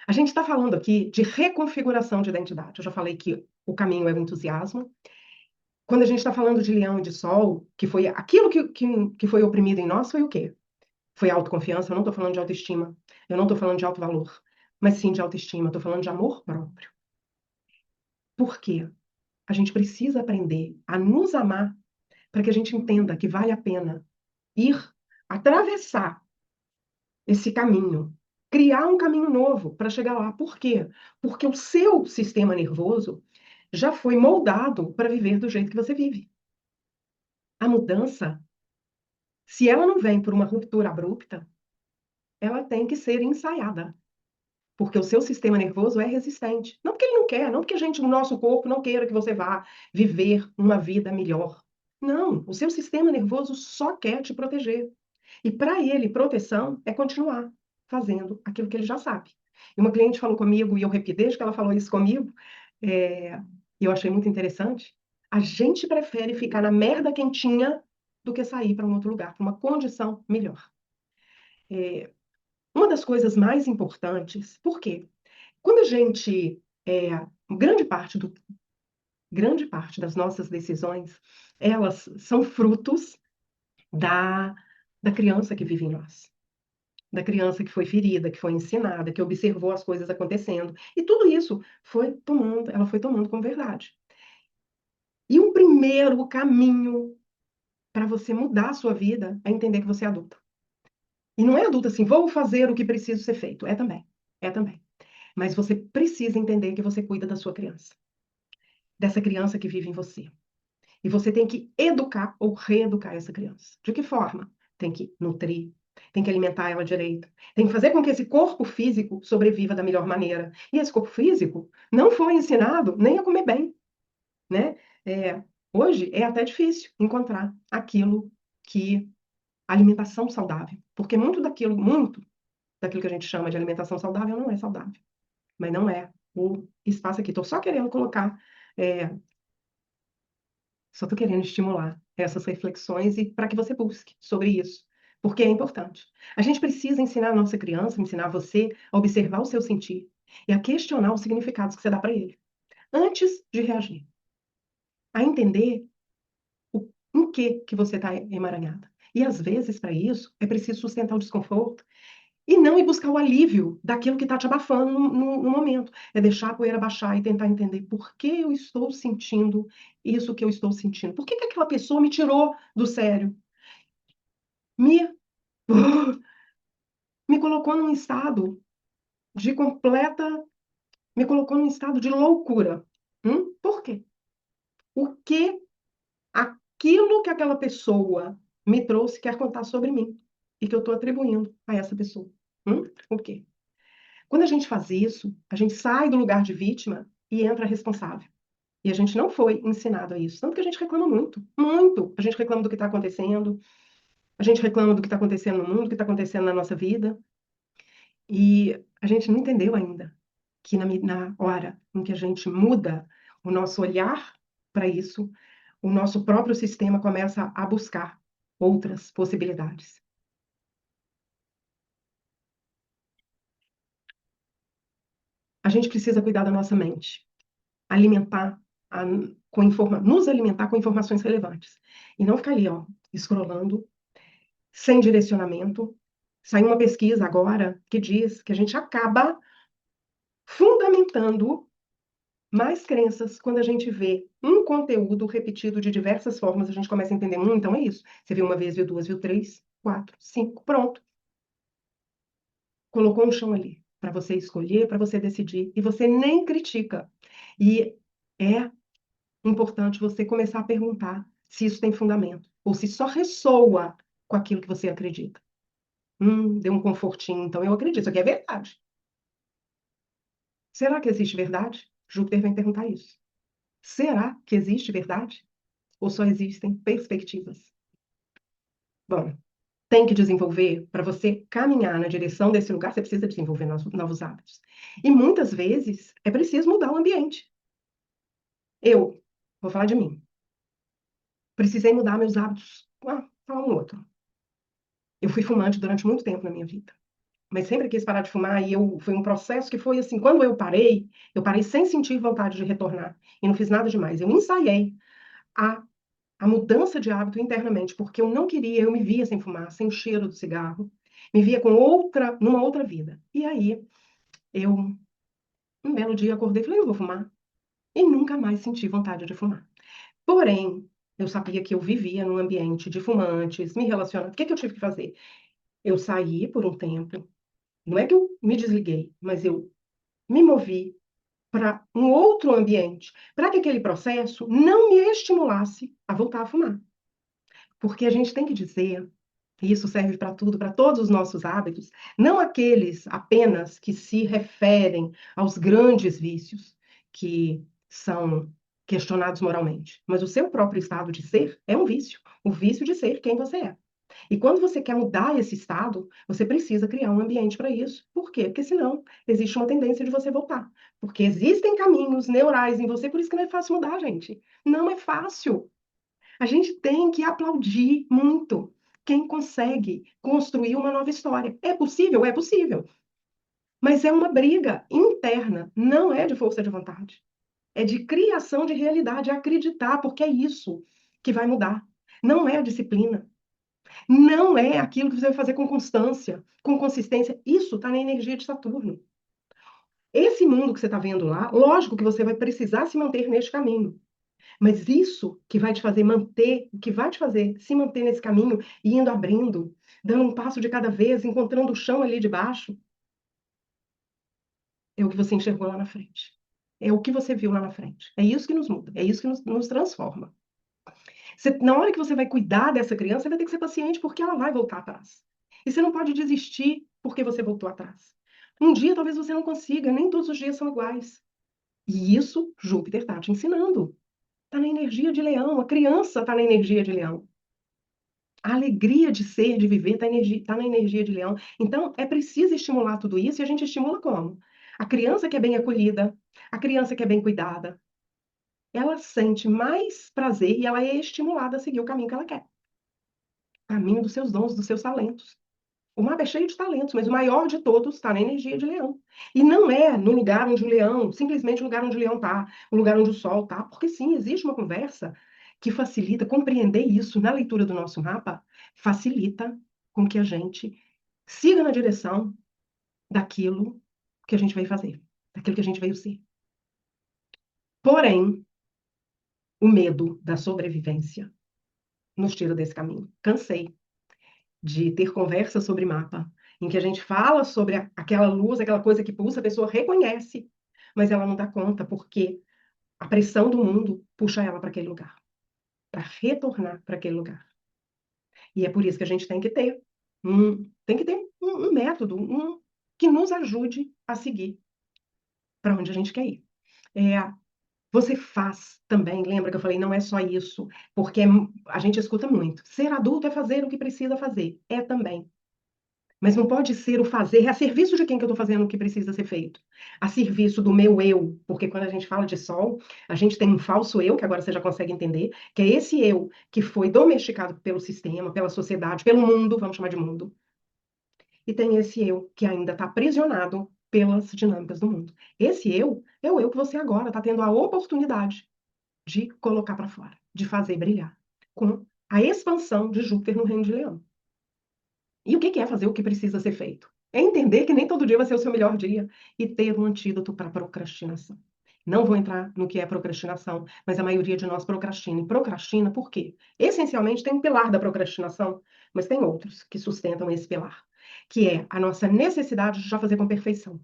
A gente está falando aqui de reconfiguração de identidade. Eu já falei que o caminho é o entusiasmo. Quando a gente está falando de leão e de sol, que foi aquilo que foi oprimido em nós, foi o quê? Foi autoconfiança. Eu não estou falando de autoestima. Eu não estou falando de alto valor. Mas sim de autoestima. Estou falando de amor próprio. Por quê? A gente precisa aprender a nos amar para que a gente entenda que vale a pena ir atravessar esse caminho, criar um caminho novo para chegar lá. Por quê? Porque o seu sistema nervoso já foi moldado para viver do jeito que você vive. A mudança, se ela não vem por uma ruptura abrupta, ela tem que ser ensaiada. Porque o seu sistema nervoso é resistente. Não porque ele não quer, não porque o nosso corpo não queira que você vá viver uma vida melhor. Não, o seu sistema nervoso só quer te proteger. E para ele, proteção é continuar fazendo aquilo que ele já sabe. E uma cliente falou comigo, e eu repeti desde que ela falou isso comigo, e eu achei muito interessante. A gente prefere ficar na merda quentinha do que sair para um outro lugar, para uma condição melhor. Uma das coisas mais importantes, por quê? Quando a gente, grande grande parte das nossas decisões, elas são frutos da, da criança que vive em nós. Da criança que foi ferida, que foi ensinada, que observou as coisas acontecendo. E tudo isso ela foi tomando como verdade. E um primeiro caminho para você mudar a sua vida é entender que você é adulta. E não é adulta assim, vou fazer o que preciso ser feito. É também. É também. Mas você precisa entender que você cuida da sua criança. Dessa criança que vive em você. E você tem que educar ou reeducar essa criança. De que forma? Tem que nutrir, tem que alimentar ela direito, tem que fazer com que esse corpo físico sobreviva da melhor maneira. E esse corpo físico não foi ensinado nem a comer bem, né? Hoje é até difícil encontrar aquilo que alimentação saudável, porque muito daquilo que a gente chama de alimentação saudável não é saudável, mas não é o espaço aqui. Estou só querendo colocar, é, só estou querendo estimular essas reflexões e para que você busque sobre isso, porque é importante. A gente precisa ensinar a nossa criança, ensinar você a observar o seu sentir e a questionar os significados que você dá para ele, antes de reagir, a entender em que você está emaranhada. E às vezes, para isso, é preciso sustentar o desconforto e não ir buscar o alívio daquilo que está te abafando no momento. É deixar a poeira baixar e tentar entender por que eu estou sentindo isso que eu estou sentindo. Por que que aquela pessoa me tirou do sério? Me, me colocou num estado de completa. Me colocou num estado de loucura. Por quê? O que aquilo que aquela pessoa me trouxe quer contar sobre mim e que eu estou atribuindo a essa pessoa? O quê? Quando a gente faz isso, a gente sai do lugar de vítima e entra responsável. E a gente não foi ensinado a isso. Tanto que a gente reclama muito, muito. A gente reclama do que está acontecendo, a gente reclama do que está acontecendo no mundo, do que está acontecendo na nossa vida. E a gente não entendeu ainda que na hora em que a gente muda o nosso olhar para isso, o nosso próprio sistema começa a buscar outras possibilidades. A gente precisa cuidar da nossa mente, alimentar, a, nos alimentar com informações relevantes. E não ficar ali, ó, scrollando, sem direcionamento. Saiu uma pesquisa agora que diz que a gente acaba fundamentando mais crenças quando a gente vê um conteúdo repetido de diversas formas, a gente começa a entender, então é isso. Você viu uma vez, viu duas, viu três, quatro, cinco, pronto. Colocou um chão ali para você escolher, para você decidir, e você nem critica. E é importante você começar a perguntar se isso tem fundamento, ou se só ressoa com aquilo que você acredita. Deu um confortinho, então eu acredito, isso aqui é verdade. Será que existe verdade? Júpiter vem perguntar isso. Será que existe verdade? Ou só existem perspectivas? Bom, tem que desenvolver, para você caminhar na direção desse lugar, você precisa desenvolver novos hábitos. E muitas vezes é preciso mudar o ambiente. Eu, vou falar de mim, precisei mudar meus hábitos. Falar um outro. Eu fui fumante durante muito tempo na minha vida. Mas sempre quis parar de fumar e foi um processo que foi assim, quando eu parei sem sentir vontade de retornar e não fiz nada demais. Eu ensaiei a, a mudança de hábito internamente, porque eu não queria, eu me via sem fumar, sem o cheiro do cigarro, me via numa outra vida. E aí, eu, um belo dia, acordei e falei, eu vou fumar. E nunca mais senti vontade de fumar. Porém, eu sabia que eu vivia num ambiente de fumantes, me relacionando. O que que eu tive que fazer? Eu saí por um tempo. Não é que eu me desliguei, mas eu me movi para um outro ambiente, para que aquele processo não me estimulasse a voltar a fumar. Porque a gente tem que dizer, e isso serve para tudo, para todos os nossos hábitos, não aqueles apenas que se referem aos grandes vícios que são questionados moralmente, mas o seu próprio estado de ser é um vício, o vício de ser quem você é. E quando você quer mudar esse estado, você precisa criar um ambiente para isso. Por quê? Porque senão existe uma tendência de você voltar. Porque existem caminhos neurais em você, por isso que não é fácil mudar, gente. Não é fácil. A gente tem que aplaudir muito quem consegue construir uma nova história. É possível? É possível. Mas é uma briga interna, não é de força de vontade. É de criação de realidade, é acreditar, porque é isso que vai mudar. Não é a disciplina. Não é aquilo que você vai fazer com constância, com consistência. Isso está na energia de Saturno. Esse mundo que você está vendo lá, lógico que você vai precisar se manter neste caminho. Mas isso que vai te fazer manter, o que vai te fazer se manter nesse caminho, e indo abrindo, dando um passo de cada vez, encontrando o chão ali de baixo, é o que você enxergou lá na frente. É o que você viu lá na frente. É isso que nos muda, é isso que nos transforma. Na hora que você vai cuidar dessa criança, você vai ter que ser paciente porque ela vai voltar atrás. E você não pode desistir porque você voltou atrás. Um dia talvez você não consiga, nem todos os dias são iguais. E isso Júpiter está te ensinando. Está na energia de leão, a criança está na energia de leão. A alegria de ser, de viver, está na energia de leão. Então, é preciso estimular tudo isso e a gente estimula como? A criança que é bem acolhida, a criança que é bem cuidada, ela sente mais prazer e ela é estimulada a seguir o caminho que ela quer. O caminho dos seus dons, dos seus talentos. O mapa é cheio de talentos, mas o maior de todos está na energia de leão. E não é no lugar onde o leão, simplesmente o lugar onde o leão está, o lugar onde o sol está, porque sim, existe uma conversa que facilita compreender isso na leitura do nosso mapa, facilita com que a gente siga na direção daquilo que a gente veio fazer, daquilo que a gente veio ser. Porém, o medo da sobrevivência nos tira desse caminho. Cansei de ter conversa sobre mapa, em que a gente fala sobre aquela luz, aquela coisa que pulsa, a pessoa reconhece, mas ela não dá conta, porque a pressão do mundo puxa ela para aquele lugar, para retornar para aquele lugar. E é por isso que a gente tem que ter um método, que nos ajude a seguir para onde a gente quer ir. É, você faz também, lembra que eu falei, não é só isso, porque a gente escuta muito. Ser adulto é fazer o que precisa fazer. É também. Mas não pode ser o fazer a serviço de quem que eu estou fazendo o que precisa ser feito. A serviço do meu eu. Porque quando a gente fala de sol, a gente tem um falso eu, que agora você já consegue entender, que é esse eu que foi domesticado pelo sistema, pela sociedade, pelo mundo, vamos chamar de mundo. E tem esse eu que ainda está aprisionado pelas dinâmicas do mundo. Esse eu é o eu que você agora está tendo a oportunidade de colocar para fora, de fazer brilhar, com a expansão de Júpiter no reino de Leão. E o que é fazer o que precisa ser feito? É entender que nem todo dia vai ser o seu melhor dia e ter um antídoto para a procrastinação. Não vou entrar no que é procrastinação, mas a maioria de nós procrastina. E procrastina por quê? Essencialmente tem um pilar da procrastinação, mas tem outros que sustentam esse pilar, que é a nossa necessidade de já fazer com perfeição.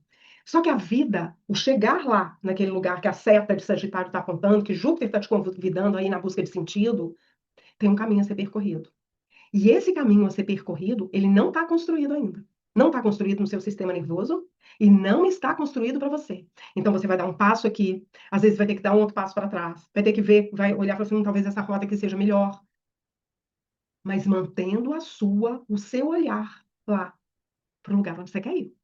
Só que a vida, o chegar lá, naquele lugar que a seta de Sagitário está apontando, que Júpiter está te convidando aí na busca de sentido, tem um caminho a ser percorrido. E esse caminho a ser percorrido, ele não está construído ainda. Não está construído no seu sistema nervoso e não está construído para você. Então você vai dar um passo aqui, às vezes vai ter que dar um outro passo para trás, vai ter que ver, vai olhar para assim, talvez essa rota aqui seja melhor, mas mantendo o seu olhar lá para o lugar onde você quer ir.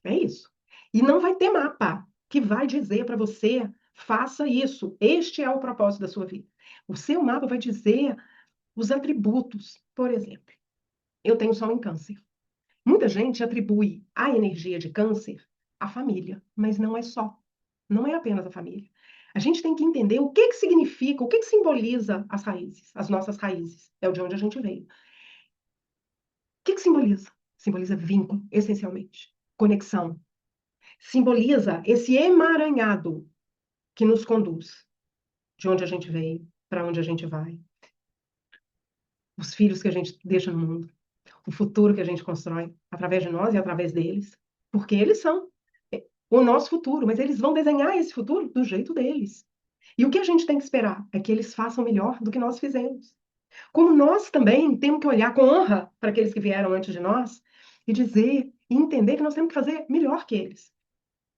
É isso. E não vai ter mapa que vai dizer para você, faça isso. Este é o propósito da sua vida. O seu mapa vai dizer os atributos. Por exemplo, eu tenho Sol em Câncer. Muita gente atribui a energia de câncer à família, mas não é só. Não é apenas a família. A gente tem que entender o que significa, o que simboliza as raízes, as nossas raízes. É de onde a gente veio. O que simboliza? Simboliza vínculo, essencialmente. Conexão. Simboliza esse emaranhado que nos conduz de onde a gente veio, para onde a gente vai. Os filhos que a gente deixa no mundo. O futuro que a gente constrói através de nós e através deles, porque eles são o nosso futuro, mas eles vão desenhar esse futuro do jeito deles. E o que a gente tem que esperar é que eles façam melhor do que nós fizemos. Como nós também temos que olhar com honra para aqueles que vieram antes de nós e dizer e entender que nós temos que fazer melhor que eles.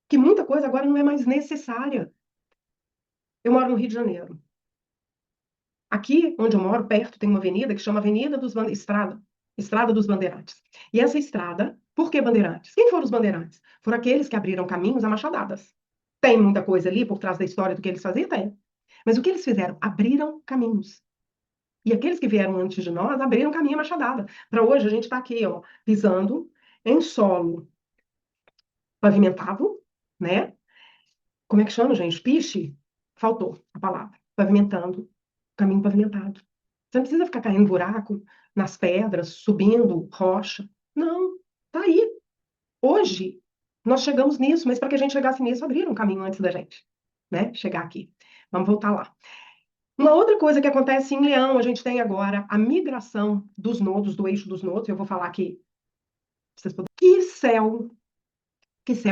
Que muita coisa agora não é mais necessária. Eu moro no Rio de Janeiro. Aqui onde eu moro, perto, tem uma avenida que chama Avenida dos Estrada, Estrada dos Bandeirantes. E essa estrada, por que Bandeirantes? Quem foram os Bandeirantes? Foram aqueles que abriram caminhos a machadadas. Tem muita coisa ali por trás da história do que eles faziam? Tem. Mas o que eles fizeram? Abriram caminhos. E aqueles que vieram antes de nós abriram caminho a machadada. Para hoje, a gente está aqui, ó, pisando em solo pavimentado, né? Como é que chama, gente? Piche? Faltou a palavra. Pavimentando, caminho pavimentado. Você não precisa ficar caindo buraco nas pedras, subindo rocha. Não, tá aí. Hoje, nós chegamos nisso, mas para que a gente chegasse nisso, abriram um caminho antes da gente, né? Chegar aqui. Vamos voltar lá. Uma outra coisa que acontece em Leão, a gente tem agora a migração dos nodos, do eixo dos nodos. Eu vou falar aqui. Que céu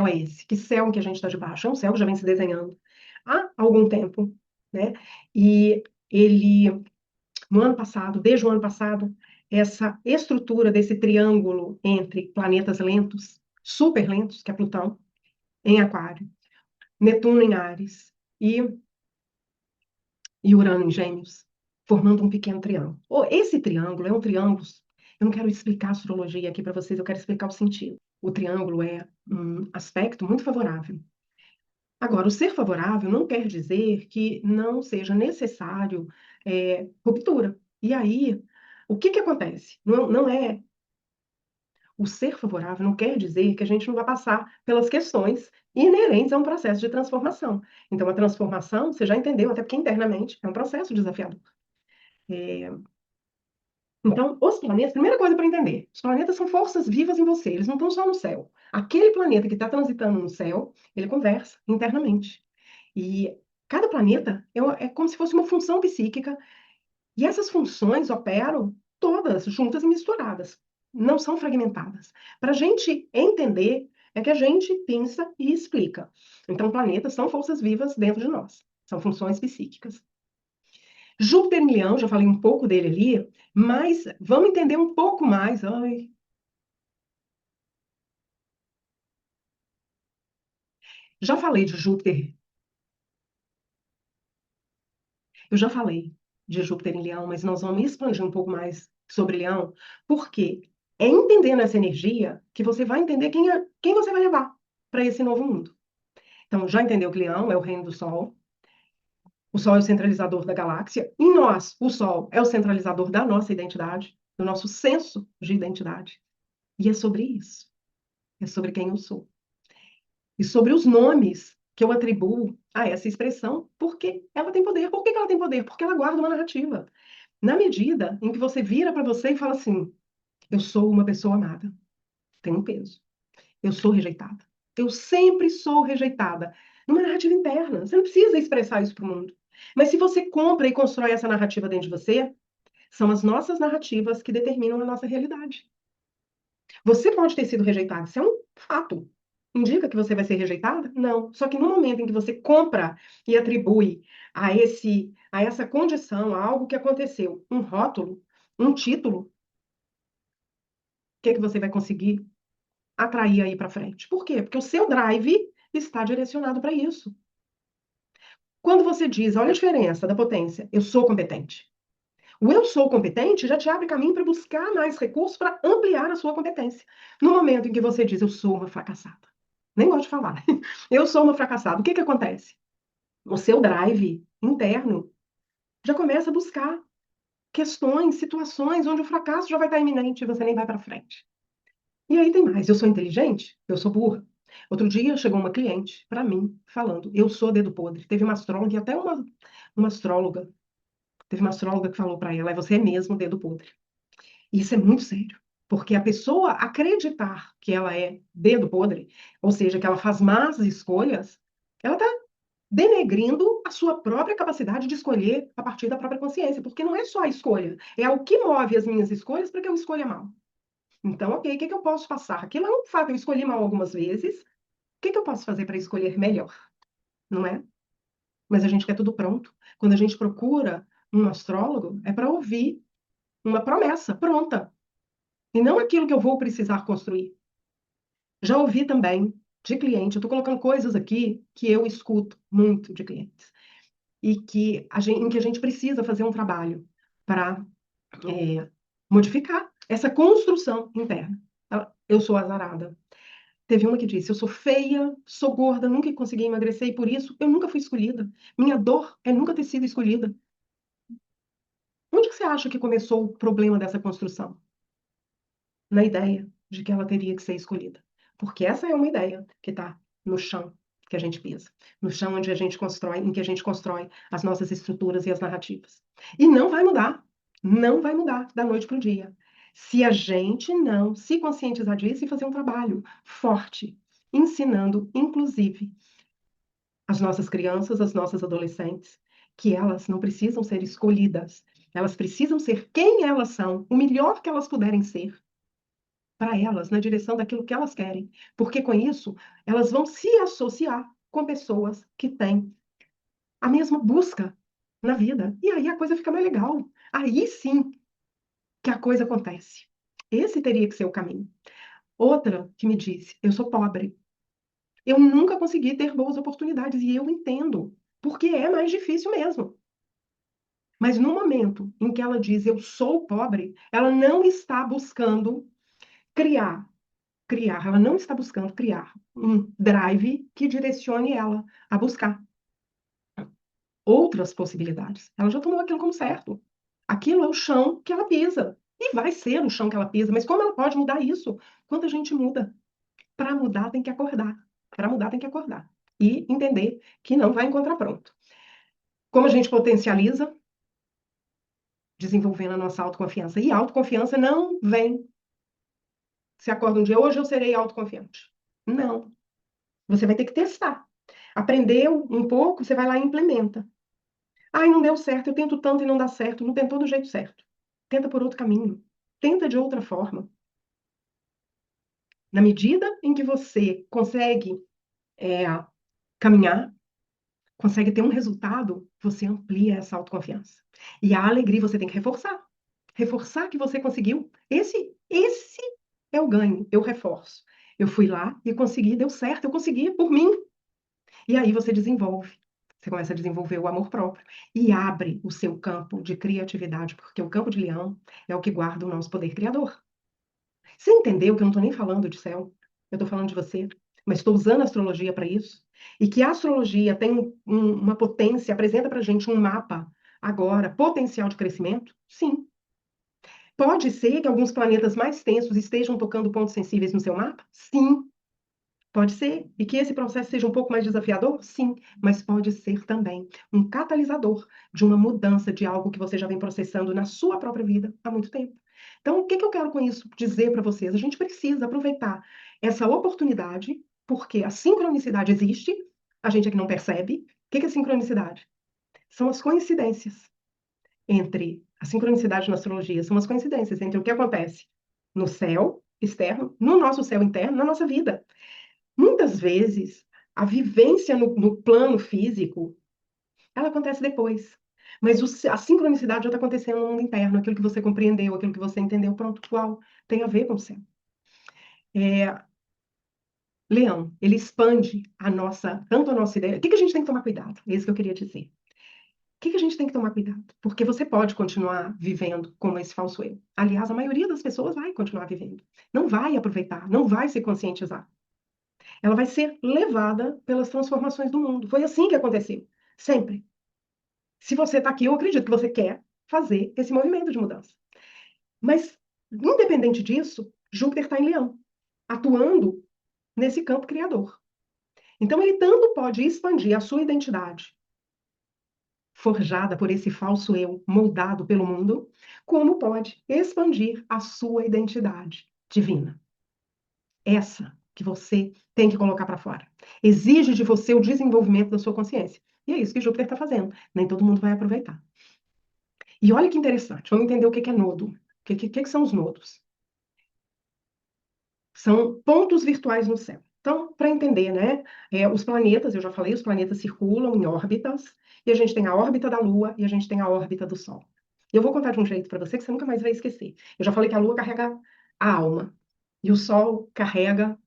é esse? Que céu em que a gente está debaixo? É um céu que já vem se desenhando há algum tempo, né? E ele, no ano passado, desde o ano passado, essa estrutura desse triângulo entre planetas lentos, super lentos, que é Plutão, em Aquário, Netuno em Áries e Urano em Gêmeos, formando um pequeno triângulo. Esse triângulo é um triângulo. Eu não quero explicar a astrologia aqui para vocês, eu quero explicar o sentido. O triângulo é um aspecto muito favorável. Agora, o ser favorável não quer dizer que não seja necessário ruptura. E aí, o que que acontece? Não é o ser favorável não quer dizer que a gente não vai passar pelas questões inerentes a um processo de transformação. Então, a transformação, você já entendeu, até porque internamente é um processo desafiador. É, Então, os planetas, primeira coisa para entender, os planetas são forças vivas em você, eles não estão só no céu. Aquele planeta que está transitando no céu, ele conversa internamente. E cada planeta é como se fosse uma função psíquica, e essas funções operam todas juntas e misturadas, não são fragmentadas. Para a gente entender, é que a gente pensa e explica. Então, planetas são forças vivas dentro de nós, são funções psíquicas. Júpiter em Leão, já falei um pouco dele ali, mas vamos entender um pouco mais. Ai, já falei de Júpiter, eu já falei de Júpiter em Leão, mas nós vamos expandir um pouco mais sobre Leão, porque é entendendo essa energia que você vai entender quem você vai levar para esse novo mundo. Então, já entendeu que Leão é o reino do Sol, o Sol é o centralizador da galáxia, e nós, o Sol, é o centralizador da nossa identidade, do nosso senso de identidade. E é sobre isso, é sobre quem eu sou. E sobre os nomes que eu atribuo a essa expressão, porque ela tem poder. Por que ela tem poder? Porque ela guarda uma narrativa. Na medida em que você vira para você e fala assim: eu sou uma pessoa amada, tem um peso. Eu sou rejeitada. Eu sempre sou rejeitada. Numa narrativa interna. Você não precisa expressar isso para o mundo. Mas se você compra e constrói essa narrativa dentro de você, são as nossas narrativas que determinam a nossa realidade. Você pode ter sido rejeitado, isso é um fato. Indica que você vai ser rejeitada? Não. Só que no momento em que você compra e atribui a essa condição, a algo que aconteceu, um rótulo, um título, o que é que você vai conseguir atrair aí para frente? Por quê? Porque o seu drive está direcionado para isso. Quando você diz, olha a diferença da potência, eu sou competente. O eu sou competente já te abre caminho para buscar mais recursos para ampliar a sua competência. No momento em que você diz, eu sou uma fracassada, nem gosto de falar, eu sou uma fracassada, o que que acontece? O seu drive interno já começa a buscar questões, situações onde o fracasso já vai estar iminente e você nem vai para frente. E aí tem mais, eu sou inteligente? Eu sou burra. Outro dia chegou uma cliente para mim falando, eu sou dedo podre. Teve uma astróloga e até uma astróloga, teve uma astróloga que falou para ela, você é mesmo dedo podre. Isso é muito sério, porque a pessoa acreditar que ela é dedo podre, ou seja, que ela faz más escolhas, ela está denegrindo a sua própria capacidade de escolher a partir da própria consciência, porque não é só a escolha, é o que move as minhas escolhas para que eu escolha mal. Então, ok, o que que eu posso passar? Aquilo é um fato, eu escolhi mal algumas vezes, o que que eu posso fazer para escolher melhor? Não é? Mas a gente quer tudo pronto. Quando a gente procura um astrólogo, é para ouvir uma promessa pronta, e não aquilo que eu vou precisar construir. Já ouvi também de cliente, eu estou colocando coisas aqui que eu escuto muito de clientes, e em que a gente precisa fazer um trabalho para modificar essa construção interna. Eu sou azarada. Teve uma que disse: eu sou feia, sou gorda, nunca consegui emagrecer e por isso eu nunca fui escolhida. Minha dor é nunca ter sido escolhida. Onde que você acha que começou o problema dessa construção? Na ideia de que ela teria que ser escolhida. Porque essa é uma ideia que está no chão que a gente pisa, no chão onde a gente constrói, em que a gente constrói as nossas estruturas e as narrativas. E não vai mudar, não vai mudar da noite para o dia. Se a gente não se conscientizar disso e fazer um trabalho forte, ensinando, inclusive, as nossas crianças, as nossas adolescentes, que elas não precisam ser escolhidas, elas precisam ser quem elas são, o melhor que elas puderem ser, para elas, na direção daquilo que elas querem. Porque com isso, elas vão se associar com pessoas que têm a mesma busca na vida. E aí a coisa fica mais legal. Aí sim que a coisa acontece. Esse teria que ser o caminho. Outra que me disse: eu sou pobre. Eu nunca consegui ter boas oportunidades. E eu entendo. Porque é mais difícil mesmo. Mas no momento em que ela diz eu sou pobre, ela não está buscando criar, ela não está buscando criar um drive que direcione ela a buscar outras possibilidades. Ela já tomou aquilo como certo. Aquilo é o chão que ela pisa. E vai ser o chão que ela pisa. Mas como ela pode mudar isso? Quando a gente muda. Para mudar, tem que acordar. Para mudar, tem que acordar. E entender que não vai encontrar pronto. Como a gente potencializa? Desenvolvendo a nossa autoconfiança. E autoconfiança não vem. Você acorda um dia, hoje eu serei autoconfiante. Não. Você vai ter que testar. Aprendeu um pouco, você vai lá e implementa. Ai, não deu certo, eu tento tanto e não dá certo. Não tentou do jeito certo. Tenta por outro caminho. Tenta de outra forma. Na medida em que você consegue caminhar, consegue ter um resultado, você amplia essa autoconfiança. E a alegria você tem que reforçar. Reforçar que você conseguiu. Esse é o ganho. Eu reforço. Eu fui lá e consegui, deu certo, eu consegui por mim. E aí você desenvolve. Você começa a desenvolver o amor próprio e abre o seu campo de criatividade, porque o campo de leão é o que guarda o nosso poder criador. Você entendeu que eu não estou nem falando de céu, eu estou falando de você, mas estou usando a astrologia para isso? E que a astrologia tem uma potência, apresenta para a gente um mapa agora, potencial de crescimento? Sim. Pode ser que alguns planetas mais tensos estejam tocando pontos sensíveis no seu mapa? Sim. Pode ser. E que esse processo seja um pouco mais desafiador? Sim. Mas pode ser também um catalisador de uma mudança de algo que você já vem processando na sua própria vida há muito tempo. Então, o que eu quero com isso dizer para vocês? A gente precisa aproveitar essa oportunidade, porque a sincronicidade existe, a gente é que não percebe. O que é sincronicidade? São as coincidências entre a sincronicidade na astrologia, são as coincidências entre o que acontece no céu externo, no nosso céu interno, na nossa vida. Muitas vezes, a vivência no plano físico, ela acontece depois. Mas a sincronicidade já está acontecendo no mundo interno, aquilo que você compreendeu, aquilo que você entendeu, pronto, qual tem a ver com o céu. Leão, ele expande tanto a nossa ideia. O que a gente tem que tomar cuidado? É isso que eu queria dizer. O que a gente tem que tomar cuidado? Porque você pode continuar vivendo como esse falso eu. Aliás, a maioria das pessoas vai continuar vivendo. Não vai aproveitar, não vai se conscientizar. Ela vai ser levada pelas transformações do mundo. Foi assim que aconteceu, sempre. Se você está aqui, eu acredito que você quer fazer esse movimento de mudança. Mas, independente disso, Júpiter está em Leão, atuando nesse campo criador. Então, ele tanto pode expandir a sua identidade, forjada por esse falso eu, moldado pelo mundo, como pode expandir a sua identidade divina. Essa que você tem que colocar para fora. Exige de você o desenvolvimento da sua consciência. E é isso que Júpiter está fazendo. Nem todo mundo vai aproveitar. E olha que interessante, vamos entender o que é nodo. O que são os nodos? São pontos virtuais no céu. Então, para entender, né? Os planetas, eu já falei, os planetas circulam em órbitas, e a gente tem a órbita da Lua e a gente tem a órbita do Sol. E eu vou contar de um jeito para você que você nunca mais vai esquecer. Eu já falei que a Lua carrega a alma, e o Sol carrega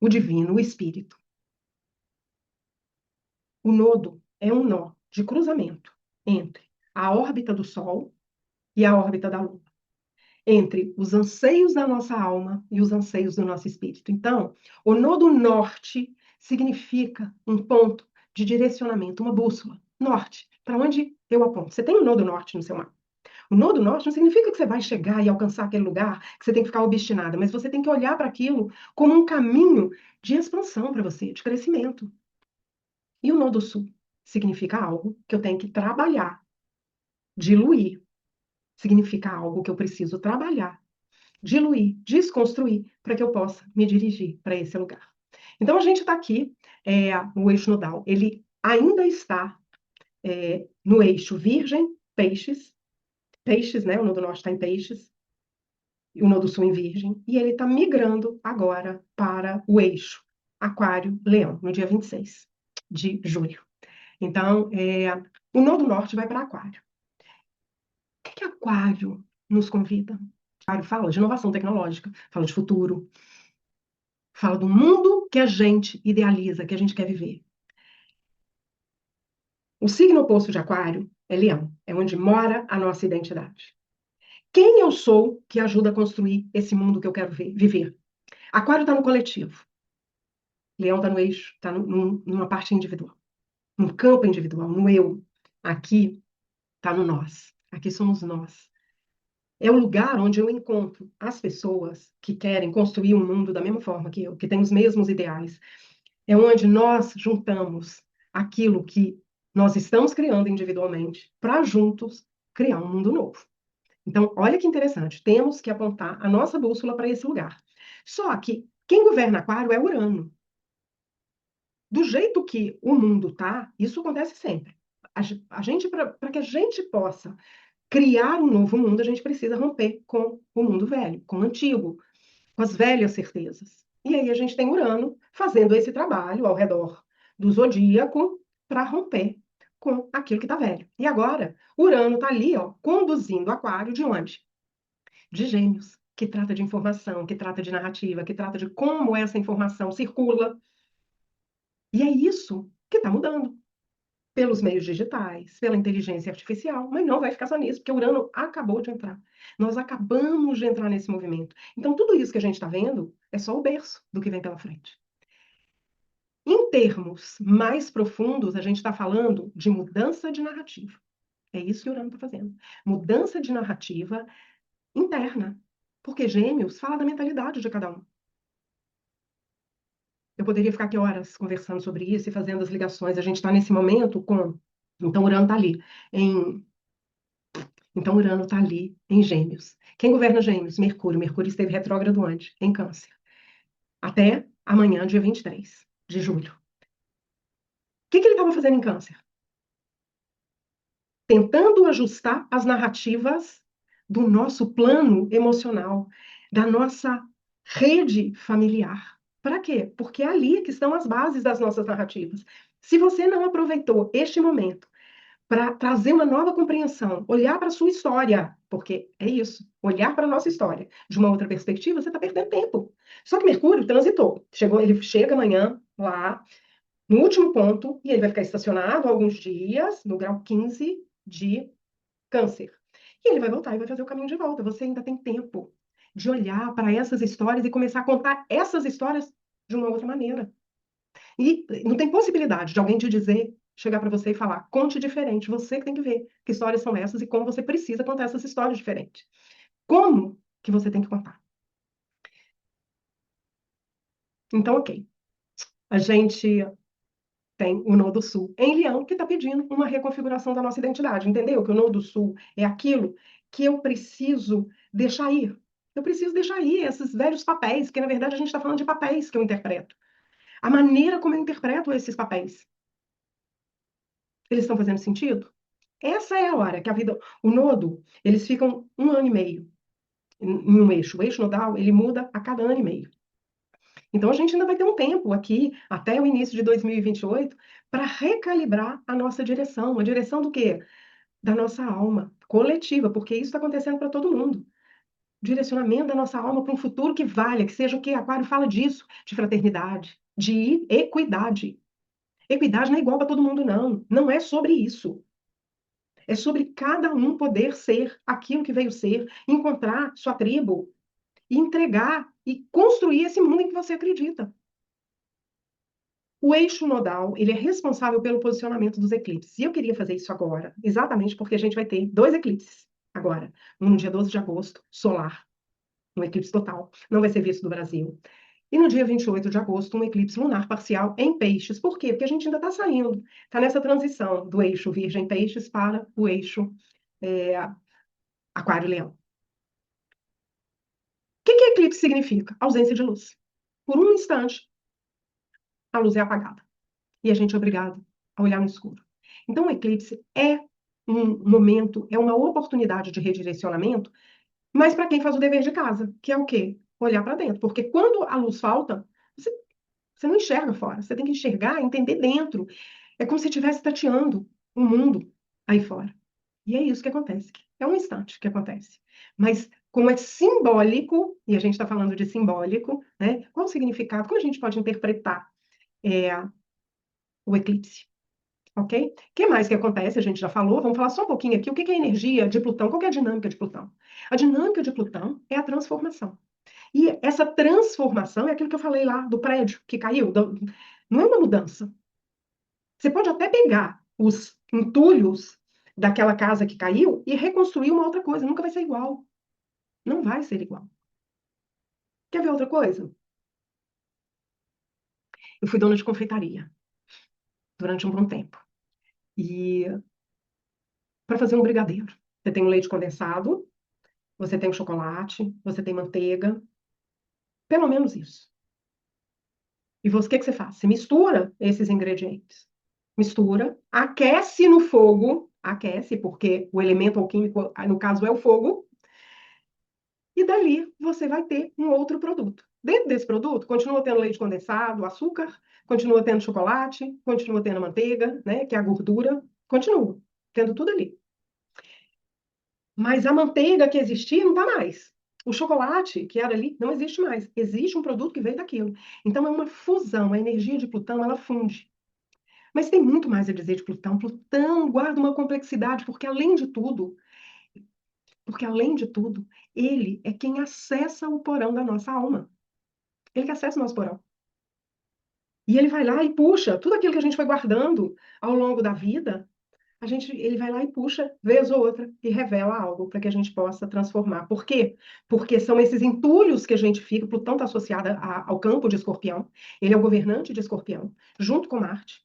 o divino, o espírito. O nodo é um nó de cruzamento entre a órbita do Sol e a órbita da Lua, entre os anseios da nossa alma e os anseios do nosso espírito. Então, o nodo norte significa um ponto de direcionamento, uma bússola. Norte, para onde eu aponto? Você tem um nodo norte no seu mapa. O nodo norte não significa que você vai chegar e alcançar aquele lugar, que você tem que ficar obstinada, mas você tem que olhar para aquilo como um caminho de expansão para você, de crescimento. E o nodo sul significa algo que eu tenho que trabalhar, diluir. Significa algo que eu preciso trabalhar, diluir, desconstruir, para que eu possa me dirigir para esse lugar. Então, a gente está aqui, o eixo nodal, ele ainda está no eixo Virgem, Peixes, Peixes, né? O nodo norte está em Peixes, e o nodo sul em Virgem, e ele está migrando agora para o eixo Aquário, Leão, no dia 26 de julho. Então, o nodo norte vai para Aquário. O que Aquário nos convida? Aquário fala de inovação tecnológica, fala de futuro, fala do mundo que a gente idealiza, que a gente quer viver. O signo oposto de Aquário é Leão, é onde mora a nossa identidade. Quem eu sou que ajuda a construir esse mundo que eu quero viver? Aquário está no coletivo, Leão está no eixo, está numa parte individual, no campo individual, no eu. Aqui está no nós, aqui somos nós. É o lugar onde eu encontro as pessoas que querem construir um mundo da mesma forma que eu, que têm os mesmos ideais. É onde nós juntamos aquilo que nós estamos criando individualmente para juntos criar um mundo novo. Então, olha que interessante, temos que apontar a nossa bússola para esse lugar. Só que quem governa Aquário é Urano. Do jeito que o mundo está, isso acontece sempre. A gente, para que a gente possa criar um novo mundo, a gente precisa romper com o mundo velho, com o antigo, com as velhas certezas. E aí a gente tem Urano fazendo esse trabalho ao redor do zodíaco para romper com aquilo que está velho. E agora, Urano está ali, ó, conduzindo Aquário de onde? De Gêmeos, que trata de informação, que trata de narrativa, que trata de como essa informação circula. E é isso que está mudando. Pelos meios digitais, pela inteligência artificial, mas não vai ficar só nisso, porque o Urano acabou de entrar. Nós acabamos de entrar nesse movimento. Então, tudo isso que a gente está vendo é só o berço do que vem pela frente. Em termos mais profundos, a gente está falando de mudança de narrativa. É isso que o Urano está fazendo. Mudança de narrativa interna. Porque Gêmeos fala da mentalidade de cada um. Eu poderia ficar aqui horas conversando sobre isso e fazendo as ligações. A gente está nesse momento com. Então, Urano está ali, em Então, Urano está ali em Gêmeos. Quem governa Gêmeos? Mercúrio. Mercúrio esteve retrógrado onde? Em Câncer. Até amanhã, dia 23 de julho. O que ele estava fazendo em Câncer? Tentando ajustar as narrativas do nosso plano emocional, da nossa rede familiar. Para quê? Porque é ali que estão as bases das nossas narrativas. Se você não aproveitou este momento para trazer uma nova compreensão, olhar para a sua história, porque é isso, olhar para a nossa história de uma outra perspectiva, você está perdendo tempo. Só que Mercúrio transitou, ele chega amanhã lá, no último ponto, e ele vai ficar estacionado alguns dias, no grau 15 de Câncer. E ele vai voltar e vai fazer o caminho de volta. Você ainda tem tempo de olhar para essas histórias e começar a contar essas histórias de uma outra maneira. E não tem possibilidade de alguém te dizer, chegar para você e falar, conte diferente. Você que tem que ver que histórias são essas e como você precisa contar essas histórias diferentes. Como que você tem que contar? Então, ok. A gente tem o Nodo Sul em Leão, que está pedindo uma reconfiguração da nossa identidade. Entendeu? Que o Nodo Sul é aquilo que eu preciso deixar ir. Eu preciso deixar ir esses velhos papéis, que na verdade a gente está falando de papéis que eu interpreto. A maneira como eu interpreto esses papéis. Eles estão fazendo sentido? Essa é a hora que a vida. O nodo, eles ficam 1 ano e meio em um eixo. O eixo nodal, ele muda a cada ano e meio. Então, a gente ainda vai ter um tempo aqui, até o início de 2028, para recalibrar a nossa direção. A direção do quê? Da nossa alma coletiva, porque isso está acontecendo para todo mundo. Direcionamento da nossa alma para um futuro que valha, que seja o que Aquário fala disso, de fraternidade, de equidade. Equidade não é igual para todo mundo, não. Não é sobre isso. É sobre cada um poder ser aquilo que veio ser, encontrar sua tribo, e entregar e construir esse mundo em que você acredita. O eixo nodal, ele é responsável pelo posicionamento dos eclipses. E eu queria fazer isso agora, exatamente porque a gente vai ter 2 eclipses agora. Um no dia 12 de agosto, solar, um eclipse total, não vai ser visto do Brasil. E no dia 28 de agosto, um eclipse lunar parcial em Peixes. Por quê? Porque a gente ainda está saindo, está nessa transição do eixo Virgem-Peixes para o eixo é, Aquário-Leão. O que eclipse significa? Ausência de luz. Por um instante, a luz é apagada. E a gente é obrigado a olhar no escuro. Então, o eclipse é um momento, é uma oportunidade de redirecionamento, mas para quem faz o dever de casa, que é o quê? Olhar para dentro. Porque quando a luz falta, você não enxerga fora. Você tem que enxergar, entender dentro. É como se estivesse tateando o mundo aí fora. E é isso que acontece. É um instante que acontece. Mas como é simbólico, e a gente está falando de simbólico, né? Qual o significado? Como a gente pode interpretar é, o eclipse? ok? O que mais que acontece? A gente já falou, vamos falar só um pouquinho aqui. O que é a energia de Plutão? Qual que é a dinâmica de Plutão? A dinâmica de Plutão é a transformação. E essa transformação é aquilo que eu falei lá do prédio que caiu. Não é uma mudança. Você pode até pegar os entulhos daquela casa que caiu e reconstruir uma outra coisa. Nunca vai ser igual. Não vai ser igual. Quer ver outra coisa? Eu fui dona de confeitaria durante um bom tempo. E para fazer um brigadeiro, você tem o leite condensado, você tem o chocolate, você tem manteiga, pelo menos isso. E você, o que que você faz? Você mistura esses ingredientes. Mistura, aquece no fogo, aquece, porque o elemento alquímico, no caso, é o fogo, e dali você vai ter um outro produto. Dentro desse produto, continua tendo leite condensado, açúcar, continua tendo chocolate, continua tendo manteiga, né, que é a gordura, continua tendo tudo ali. Mas a manteiga que existia não está mais. O chocolate que era ali não existe mais. Existe um produto que veio daquilo. Então é uma fusão. A energia de Plutão, ela funde. Mas tem muito mais a dizer de Plutão. Plutão guarda uma complexidade, porque além de tudo, ele é quem acessa o porão da nossa alma. Ele que acessa o nosso porão. E ele vai lá e puxa tudo aquilo que a gente foi guardando ao longo da vida. Ele vai lá e puxa, vez ou outra, e revela algo para que a gente possa transformar. Por quê? Porque são esses entulhos que a gente fica. Plutão está associado ao campo de Escorpião. Ele é o governante de Escorpião, junto com Marte.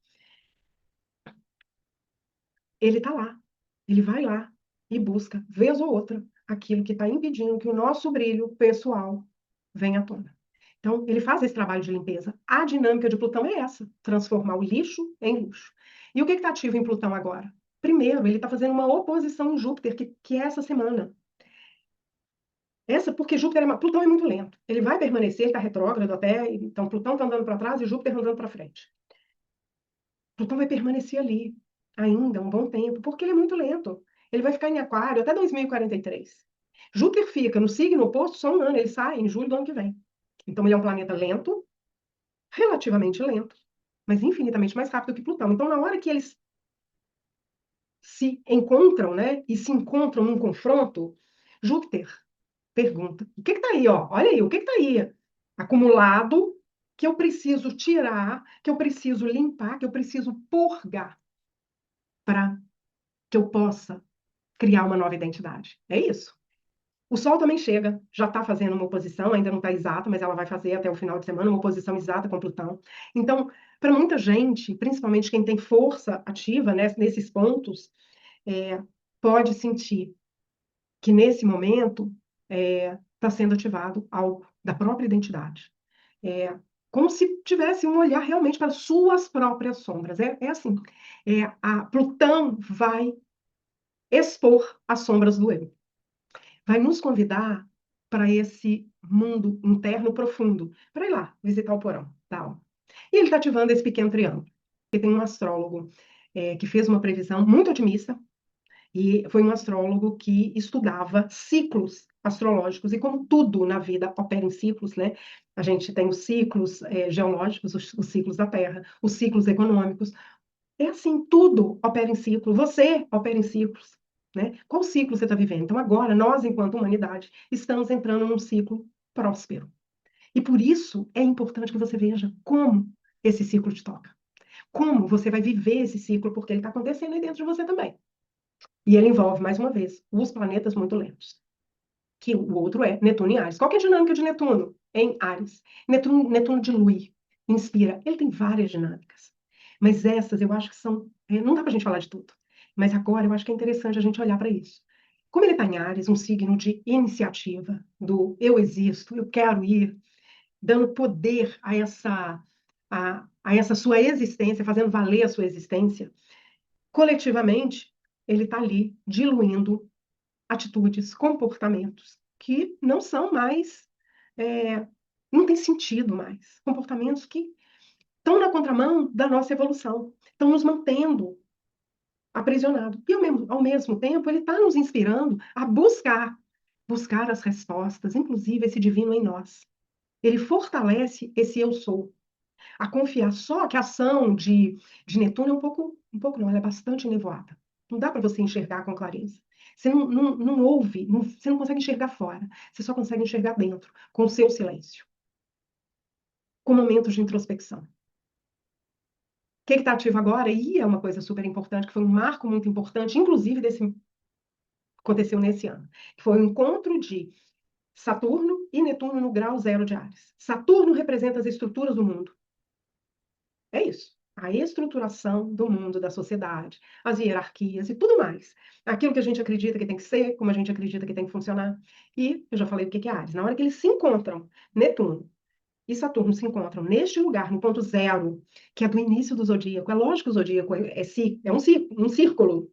Ele está lá. Ele vai lá e busca, vez ou outra, aquilo que está impedindo que o nosso brilho pessoal venha à tona. Então, ele faz esse trabalho de limpeza. A dinâmica de Plutão é essa: transformar o lixo em luxo. E o que está ativo em Plutão agora? Primeiro, ele está fazendo uma oposição em Júpiter, que é essa semana. Porque Plutão é muito lento. Ele vai permanecer, ele está retrógrado até, então Plutão está andando para trás e Júpiter andando para frente. Plutão vai permanecer ali ainda um bom tempo, porque ele é muito lento. Ele vai ficar em Aquário até 2043. Júpiter fica no signo oposto só um ano, ele sai em julho do ano que vem. Então ele é um planeta lento, relativamente lento, mas infinitamente mais rápido que Plutão. Então, na hora que eles se encontram, né, e se encontram num confronto, Júpiter pergunta: o que está aí, ó? Olha aí, o que está aí? Acumulado, que eu preciso tirar, que eu preciso limpar, que eu preciso purgar para que eu possa criar uma nova identidade. É isso. O Sol também chega, já está fazendo uma oposição, ainda não está exata, mas ela vai fazer até o final de semana uma oposição exata com Plutão. Então, para muita gente, principalmente quem tem força ativa, né, nesses pontos, pode sentir que nesse momento está sendo ativado algo da própria identidade. É, como se tivesse um olhar realmente para suas próprias sombras. É assim, a Plutão vai expor as sombras do eu. Vai nos convidar para esse mundo interno profundo, para ir lá visitar o porão da alma. E ele está ativando esse pequeno triângulo. Porque tem um astrólogo que fez uma previsão muito otimista, e foi um astrólogo que estudava ciclos astrológicos, e como tudo na vida opera em ciclos, né? A gente tem os ciclos geológicos, os ciclos da Terra, os ciclos econômicos, é assim, tudo opera em ciclo. Você opera em ciclos, né? Qual ciclo você está vivendo? Então, agora, nós, enquanto humanidade, estamos entrando num ciclo próspero. E por isso é importante que você veja como esse ciclo te toca. Como você vai viver esse ciclo, porque ele está acontecendo aí dentro de você também. E ele envolve, mais uma vez, os planetas muito lentos. Que o outro é Netuno em Áries. Qual que é a dinâmica de Netuno em Áries? Netuno dilui, inspira. Ele tem várias dinâmicas. Mas essas eu acho que são. Não dá para a gente falar de tudo. Mas agora eu acho que é interessante a gente olhar para isso. Como ele está em Áries, um signo de iniciativa, do eu existo, eu quero ir, dando poder a essa sua existência, fazendo valer a sua existência, coletivamente, ele está ali diluindo atitudes, comportamentos que não são mais, é, não tem sentido mais. Comportamentos que estão na contramão da nossa evolução, estão nos mantendo aprisionados. E ao mesmo tempo, ele está nos inspirando a buscar as respostas, inclusive esse divino em nós. Ele fortalece esse eu sou. a confiar. Só que a ação de Netuno é um pouco não, ela é bastante nevoada. Não dá para você enxergar com clareza. Você não ouve, você não consegue enxergar fora. Você só consegue enxergar dentro, com o seu silêncio, com momentos de introspecção. O que está ativo agora? E é uma coisa super importante, que foi um marco muito importante, inclusive aconteceu nesse ano, que foi o encontro de Saturno e Netuno no grau zero de Áries. Saturno representa as estruturas do mundo. É isso. A estruturação do mundo, da sociedade, as hierarquias e tudo mais. Aquilo que a gente acredita que tem que ser, como a gente acredita que tem que funcionar. E eu já falei o que é Áries. Na hora que eles se encontram, Netuno e Saturno se encontram neste lugar, no ponto zero, que é do início do zodíaco. É lógico que o zodíaco é um círculo,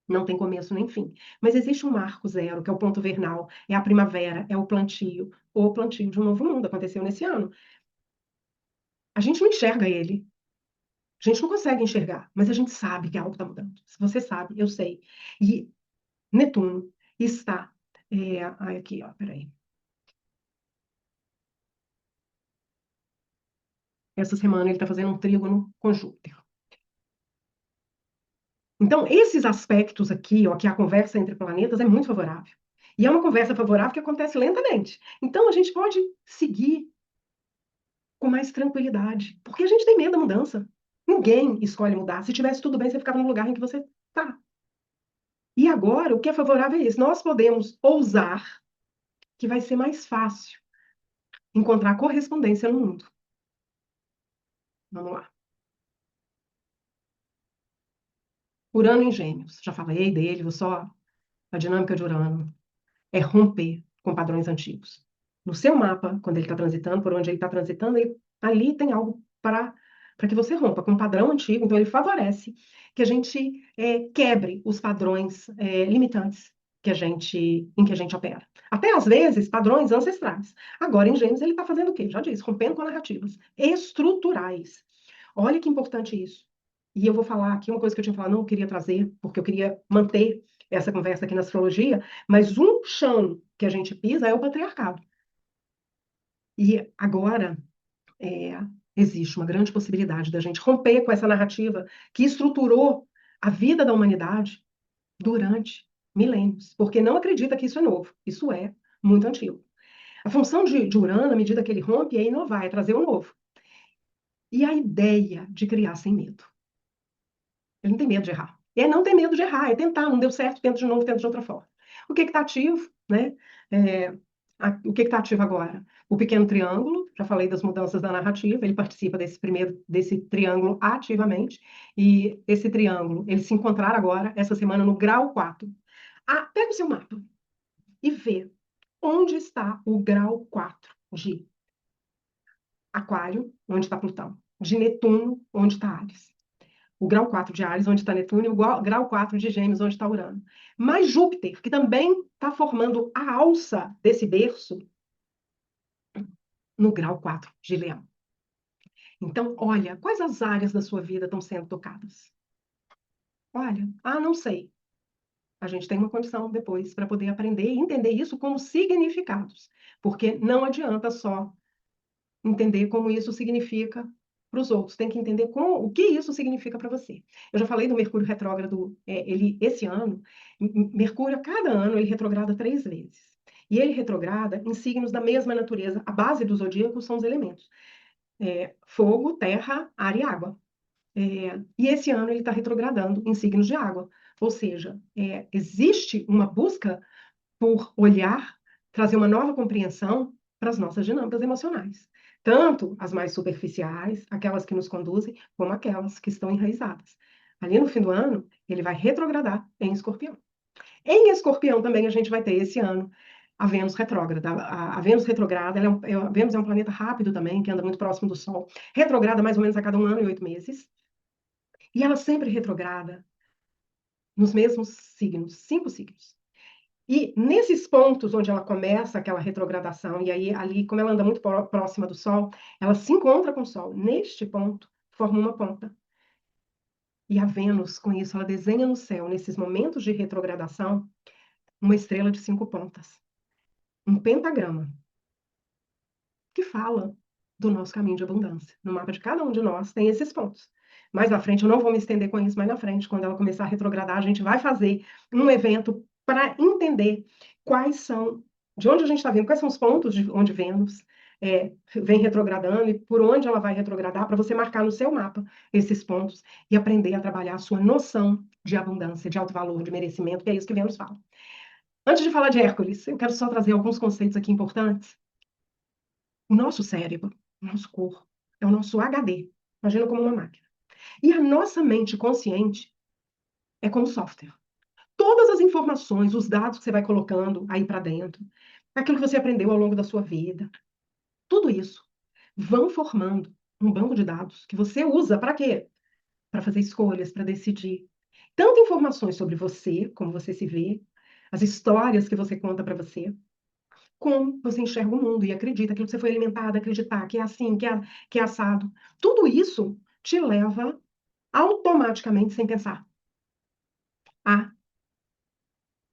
não tem começo nem fim. Mas existe um marco zero, que é o ponto vernal, é a primavera, é o plantio de um novo mundo. Aconteceu nesse ano. A gente não enxerga ele. A gente não consegue enxergar, mas a gente sabe que algo está mudando. Se você sabe, eu sei. E Netuno está. Aqui, ó, peraí. Essa semana ele está fazendo um trígono com Júpiter. Então, esses aspectos aqui, ó, que a conversa entre planetas é muito favorável. E é uma conversa favorável que acontece lentamente. Então, a gente pode seguir com mais tranquilidade, porque a gente tem medo da mudança. Ninguém escolhe mudar. Se tivesse tudo bem, você ficava no lugar em que você está. E agora, o que é favorável é isso. Nós podemos ousar, que vai ser mais fácil encontrar correspondência no mundo. Vamos lá. Urano em Gêmeos. Já falei dele, vou só a dinâmica de Urano é romper com padrões antigos. No seu mapa, quando ele está transitando, por onde ele está transitando, ali tem algo para que você rompa com um padrão antigo. Então, ele favorece que a gente quebre os padrões limitantes em que a gente opera. Até às vezes, padrões ancestrais. Agora, em Gêmeos, ele está fazendo o quê? Já disse, rompendo com narrativas estruturais. Olha que importante isso. E eu vou falar aqui uma coisa que eu tinha falado, não queria trazer, porque eu queria manter essa conversa aqui na astrologia, mas um chão que a gente pisa é o patriarcado. E agora é, existe uma grande possibilidade da gente romper com essa narrativa que estruturou a vida da humanidade durante milênios, porque não acredita que isso é novo, isso é muito antigo. A função de Urano, à medida que ele rompe, é inovar, é trazer o novo. E a ideia de criar sem medo. Ele não tem medo de errar. É não ter medo de errar, é tentar, não deu certo, tenta de novo, tenta de outra forma. O que está ativo, né? É, o que está ativo agora? O pequeno triângulo, já falei das mudanças da narrativa, ele participa desse triângulo ativamente, e esse triângulo, ele se encontrar agora, essa semana, no grau 4. Pega o seu mapa e vê onde está o grau 4 de Aquário, onde está Plutão, de Netuno, onde está Áries. O grau 4 de Áries, onde está Netuno, e o grau 4 de Gêmeos, onde está Urano. Mas Júpiter, que também está formando a alça desse berço, no grau 4 de Leão. Então, olha, quais as áreas da sua vida estão sendo tocadas? Olha, não sei. A gente tem uma condição depois para poder aprender e entender isso como significados, porque não adianta só entender como isso significa para os outros, tem que entender o que isso significa para você. Eu já falei do Mercúrio retrógrado, esse ano, Mercúrio, a cada ano, ele retrograda 3 vezes. E ele retrograda em signos da mesma natureza. A base do zodíaco são os elementos: fogo, terra, ar e água. E esse ano ele está retrogradando em signos de água. Ou seja, existe uma busca por olhar, trazer uma nova compreensão para as nossas dinâmicas emocionais. Tanto as mais superficiais, aquelas que nos conduzem, como aquelas que estão enraizadas. Ali no fim do ano, ele vai retrogradar em Escorpião. Em Escorpião também a gente vai ter esse ano a Vênus retrógrada. A Vênus retrograda, a Vênus é um planeta rápido também, que anda muito próximo do Sol. Retrograda mais ou menos a cada 1 ano e 8 meses. E ela sempre retrograda nos mesmos signos, 5 signos. E nesses pontos onde ela começa aquela retrogradação, e aí ali, como ela anda muito próxima do Sol, ela se encontra com o Sol. Neste ponto, forma uma ponta. E a Vênus, com isso, ela desenha no céu, nesses momentos de retrogradação, uma estrela de 5 pontas. Um pentagrama. Que fala do nosso caminho de abundância. No mapa de cada um de nós tem esses pontos. Mais na frente, eu não vou me estender com isso, mais na frente, quando ela começar a retrogradar, a gente vai fazer um evento para entender quais são, de onde a gente está vendo, quais são os pontos de onde Vênus vem retrogradando e por onde ela vai retrogradar, para você marcar no seu mapa esses pontos e aprender a trabalhar a sua noção de abundância, de alto valor, de merecimento, que é isso que Vênus fala. Antes de falar de Hércules, eu quero só trazer alguns conceitos aqui importantes. O nosso cérebro, o nosso corpo, é o nosso HD. Imagina como uma máquina. E a nossa mente consciente é como software. Todas as informações, os dados que você vai colocando aí para dentro, aquilo que você aprendeu ao longo da sua vida, tudo isso vão formando um banco de dados que você usa para quê? Para fazer escolhas, para decidir. Tanto informações sobre você, como você se vê, as histórias que você conta para você, como você enxerga o mundo e acredita, aquilo que você foi alimentado a acreditar, que é assim, que é assado. Tudo isso te leva automaticamente, sem pensar, a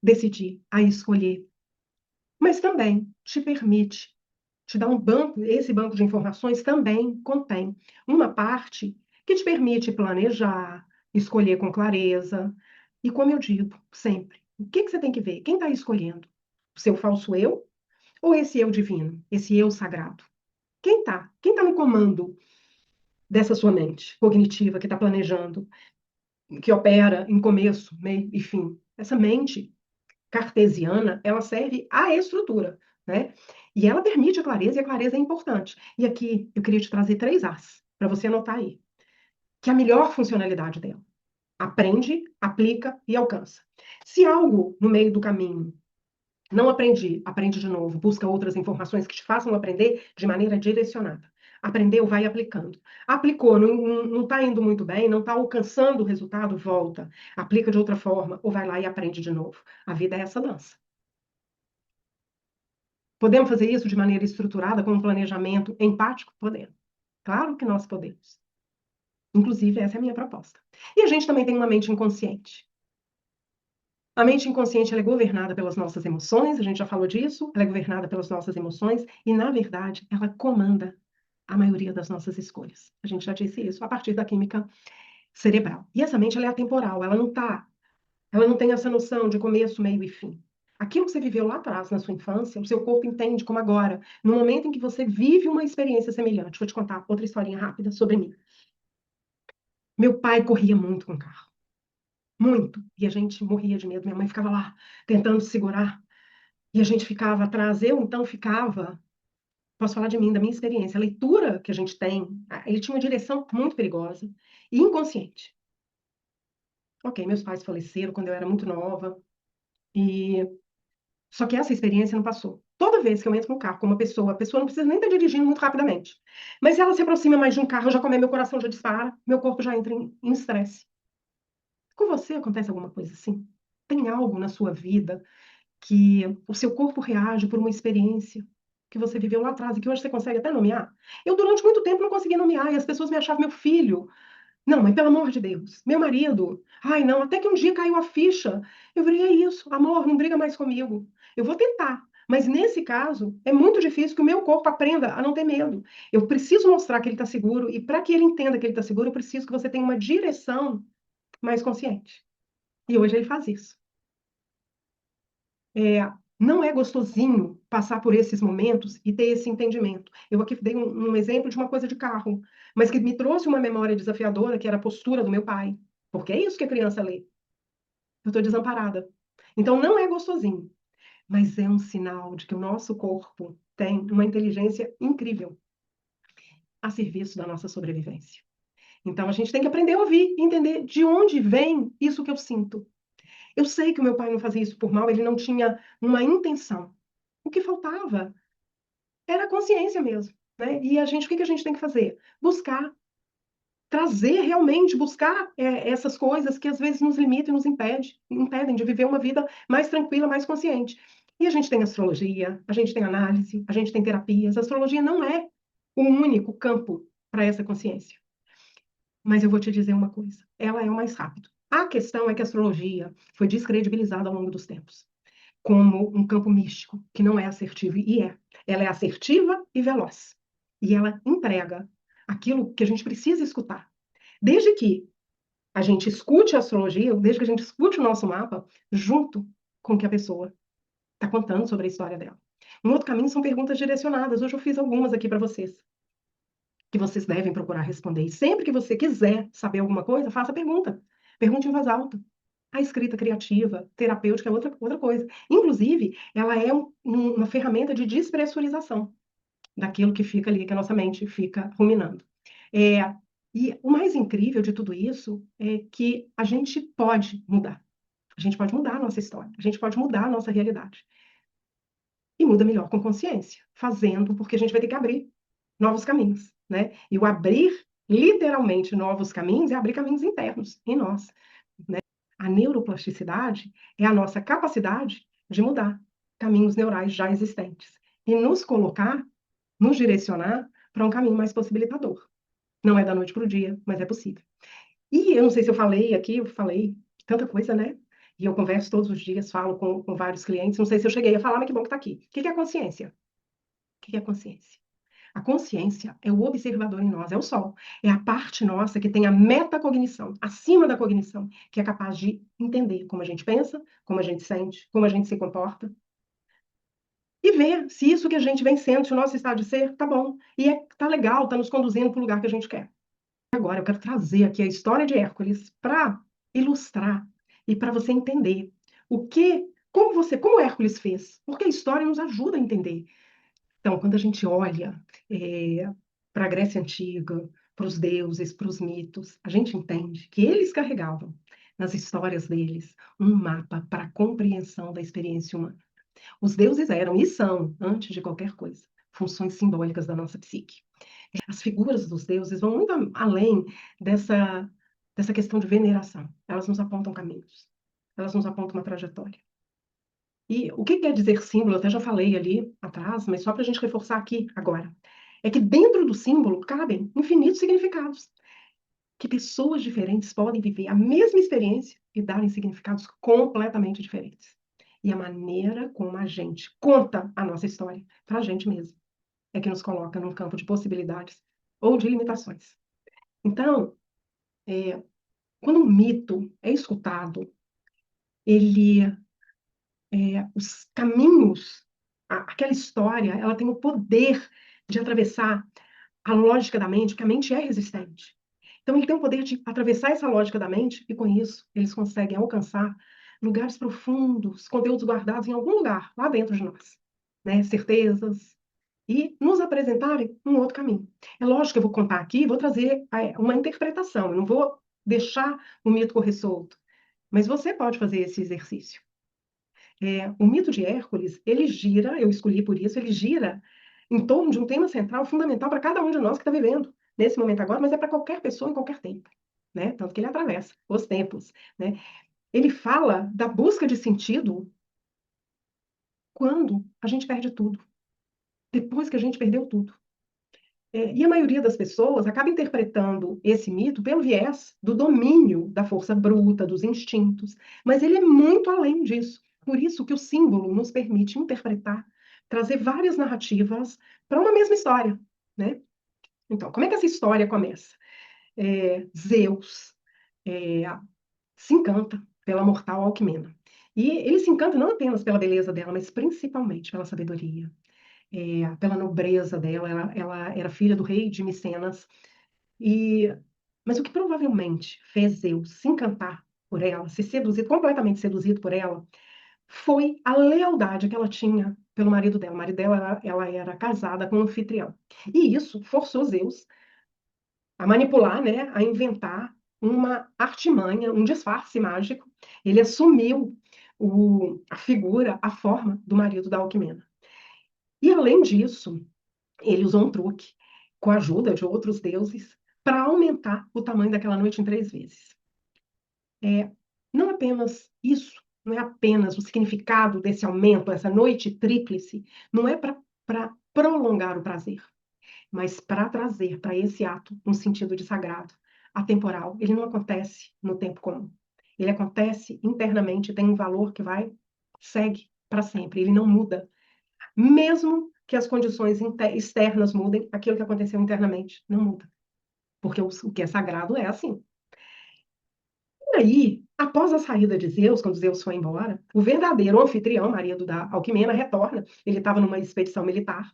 decidir, a escolher. Mas também te permite, te dá um banco, esse banco de informações também contém uma parte que te permite planejar, escolher com clareza. E como eu digo sempre, o que você tem que ver? Quem está escolhendo? O seu falso eu ou esse eu divino, esse eu sagrado? Quem está? Quem está no comando dessa sua mente cognitiva que está planejando, que opera em começo, meio e fim? Essa mente cartesiana, ela serve à estrutura, né? E ela permite a clareza, e a clareza é importante. E aqui eu queria te trazer 3 As, para você anotar aí, que é a melhor funcionalidade dela. Aprende, aplica e alcança. Se algo no meio do caminho não aprendi, aprende de novo, busca outras informações que te façam aprender de maneira direcionada. Aprendeu, vai aplicando. Aplicou, não está indo muito bem, não está alcançando o resultado, volta. Aplica de outra forma, ou vai lá e aprende de novo. A vida é essa dança. Podemos fazer isso de maneira estruturada, com um planejamento empático? Podemos. Claro que nós podemos. Inclusive, essa é a minha proposta. E a gente também tem uma mente inconsciente. A mente inconsciente ela é governada pelas nossas emoções, a gente já falou disso, ela é governada pelas nossas emoções e, na verdade, ela comanda a maioria das nossas escolhas. A gente já disse isso a partir da química cerebral. E essa mente ela é atemporal, ela não tem essa noção de começo, meio e fim. Aquilo que você viveu lá atrás, na sua infância, o seu corpo entende como agora, no momento em que você vive uma experiência semelhante. Vou te contar outra historinha rápida sobre mim. Meu pai corria muito com carro. Muito. E a gente morria de medo. Minha mãe ficava lá tentando segurar. E a gente ficava atrás. Eu, então, ficava. Posso falar de mim, da minha experiência. A leitura que a gente tem, ele tinha uma direção muito perigosa e inconsciente. Ok, meus pais faleceram quando eu era muito nova. E só que essa experiência não passou. Toda vez que eu entro no carro com uma pessoa, a pessoa não precisa nem estar dirigindo muito rapidamente. Mas se ela se aproxima mais de um carro, eu já começo, meu coração já dispara, meu corpo já entra em estresse. Com você acontece alguma coisa assim? Tem algo na sua vida que o seu corpo reage por uma experiência que você viveu lá atrás e que hoje você consegue até nomear? Eu, durante muito tempo, não conseguia nomear e as pessoas me achavam meu filho. Não, mas pelo amor de Deus, meu marido. Ai, não, até que um dia caiu a ficha. Eu falei, é isso, amor, não briga mais comigo. Eu vou tentar. Mas nesse caso, é muito difícil que o meu corpo aprenda a não ter medo. Eu preciso mostrar que ele está seguro, e para que ele entenda que ele está seguro, eu preciso que você tenha uma direção mais consciente. E hoje ele faz isso. É, não é gostosinho passar por esses momentos e ter esse entendimento. Eu aqui dei um exemplo de uma coisa de carro, mas que me trouxe uma memória desafiadora, que era a postura do meu pai. Porque é isso que a criança lê. Eu estou desamparada. Então, não é gostosinho, mas é um sinal de que o nosso corpo tem uma inteligência incrível a serviço da nossa sobrevivência. Então, a gente tem que aprender a ouvir e entender de onde vem isso que eu sinto. Eu sei que o meu pai não fazia isso por mal, ele não tinha uma intenção. O que faltava era a consciência mesmo, né? E a gente, o que que a gente tem que fazer? Buscar, trazer realmente, buscar essas coisas que às vezes nos limitam e nos impedem de viver uma vida mais tranquila, mais consciente. E a gente tem astrologia, a gente tem análise, a gente tem terapias. A astrologia não é o único campo para essa consciência. Mas eu vou te dizer uma coisa, ela é o mais rápido. A questão é que a astrologia foi descredibilizada ao longo dos tempos como um campo místico, que não é assertivo, e é. Ela é assertiva e veloz. e ela entrega aquilo que a gente precisa escutar. Desde que a gente escute a astrologia, desde que a gente escute o nosso mapa, junto com o que a pessoa está contando sobre a história dela. Um outro caminho são perguntas direcionadas. Hoje eu fiz algumas aqui para vocês, que vocês devem procurar responder. E sempre que você quiser saber alguma coisa, faça pergunta. Pergunte em voz alta. A escrita criativa, terapêutica é outra coisa. Inclusive, ela é uma ferramenta de despressurização daquilo que fica ali, que a nossa mente fica ruminando. É, e o mais incrível de tudo isso é que a gente pode mudar. A gente pode mudar a nossa história. A gente pode mudar a nossa realidade. E muda melhor com consciência, fazendo, porque a gente vai ter que abrir novos caminhos, né? E o abrir, literalmente, novos caminhos é abrir caminhos internos em nós, né? A neuroplasticidade é a nossa capacidade de mudar caminhos neurais já existentes e nos colocar, nos direcionar para um caminho mais possibilitador. Não é da noite para o dia, mas é possível. E eu não sei se eu falei aqui, eu falei tanta coisa, né? E eu converso todos os dias, falo com vários clientes. Não sei se eu cheguei a falar, mas que bom que está aqui. O que é a consciência? O que é a consciência? A consciência é o observador em nós, é o sol. É a parte nossa que tem a metacognição, acima da cognição, que é capaz de entender como a gente pensa, como a gente sente, como a gente se comporta. E ver se isso que a gente vem sendo, se o nosso estado de ser, tá bom. E tá legal, tá nos conduzindo para o lugar que a gente quer. Agora eu quero trazer aqui a história de Hércules para ilustrar e para você entender como Hércules fez, porque a história nos ajuda a entender. Então, quando a gente olha para a Grécia Antiga, para os deuses, para os mitos, a gente entende que eles carregavam nas histórias deles um mapa para a compreensão da experiência humana. Os deuses eram e são, antes de qualquer coisa, funções simbólicas da nossa psique. As figuras dos deuses vão muito além dessa questão de veneração. Elas nos apontam caminhos, elas nos apontam uma trajetória. E o que quer dizer símbolo? Eu até já falei ali atrás, mas só para a gente reforçar aqui agora. É que dentro do símbolo cabem infinitos significados, que pessoas diferentes podem viver a mesma experiência e darem significados completamente diferentes. E a maneira como a gente conta a nossa história para a gente mesmo é que nos coloca num campo de possibilidades ou de limitações. Então, quando um mito é escutado, ele os caminhos, aquela história, ela tem o poder de atravessar a lógica da mente, porque a mente é resistente. Então, ele tem o poder de atravessar essa lógica da mente, e com isso, eles conseguem alcançar lugares profundos, conteúdos guardados em algum lugar, lá dentro de nós, né? Certezas, e nos apresentarem um outro caminho. É lógico que eu vou contar aqui, vou trazer uma interpretação, eu não vou deixar o mito correr solto, mas você pode fazer esse exercício. O mito de Hércules, ele gira, eu escolhi por isso, ele gira em torno de um tema central fundamental para cada um de nós que está vivendo nesse momento agora, mas é para qualquer pessoa em qualquer tempo, né? Tanto que ele atravessa os tempos, né? Ele fala da busca de sentido quando a gente perde tudo, depois que a gente perdeu tudo. E a maioria das pessoas acaba interpretando esse mito pelo viés do domínio da força bruta, dos instintos, mas ele é muito além disso. Por isso que o símbolo nos permite interpretar, trazer várias narrativas para uma mesma história, né? Então, como é que essa história começa? Zeus é, se encanta pela mortal Alquimena. E ele se encanta não apenas pela beleza dela, mas principalmente pela sabedoria, pela nobreza dela. Ela era filha do rei de Micenas. Mas o que provavelmente fez Zeus se encantar por ela, se seduzir, completamente seduzido por ela, foi a lealdade que ela tinha pelo marido dela. O marido dela, ela era casada com um anfitrião. E isso forçou Zeus a manipular, né, a inventar uma artimanha, um disfarce mágico. Ele assumiu a figura, a forma do marido da Alquimena. E além disso, ele usou um truque com a ajuda de outros deuses para aumentar o tamanho daquela noite em 3 vezes. Não apenas isso, não é apenas o significado desse aumento, essa noite tríplice, não é para prolongar o prazer, mas para trazer para esse ato um sentido de sagrado, atemporal. Ele não acontece no tempo comum. Ele acontece internamente, tem um valor que segue para sempre, ele não muda. Mesmo que as condições externas mudem, aquilo que aconteceu internamente não muda. Porque o que é sagrado é assim. E aí, após a saída de Zeus, quando Zeus foi embora, o verdadeiro anfitrião, marido da Alquimena, retorna. Ele estava numa expedição militar.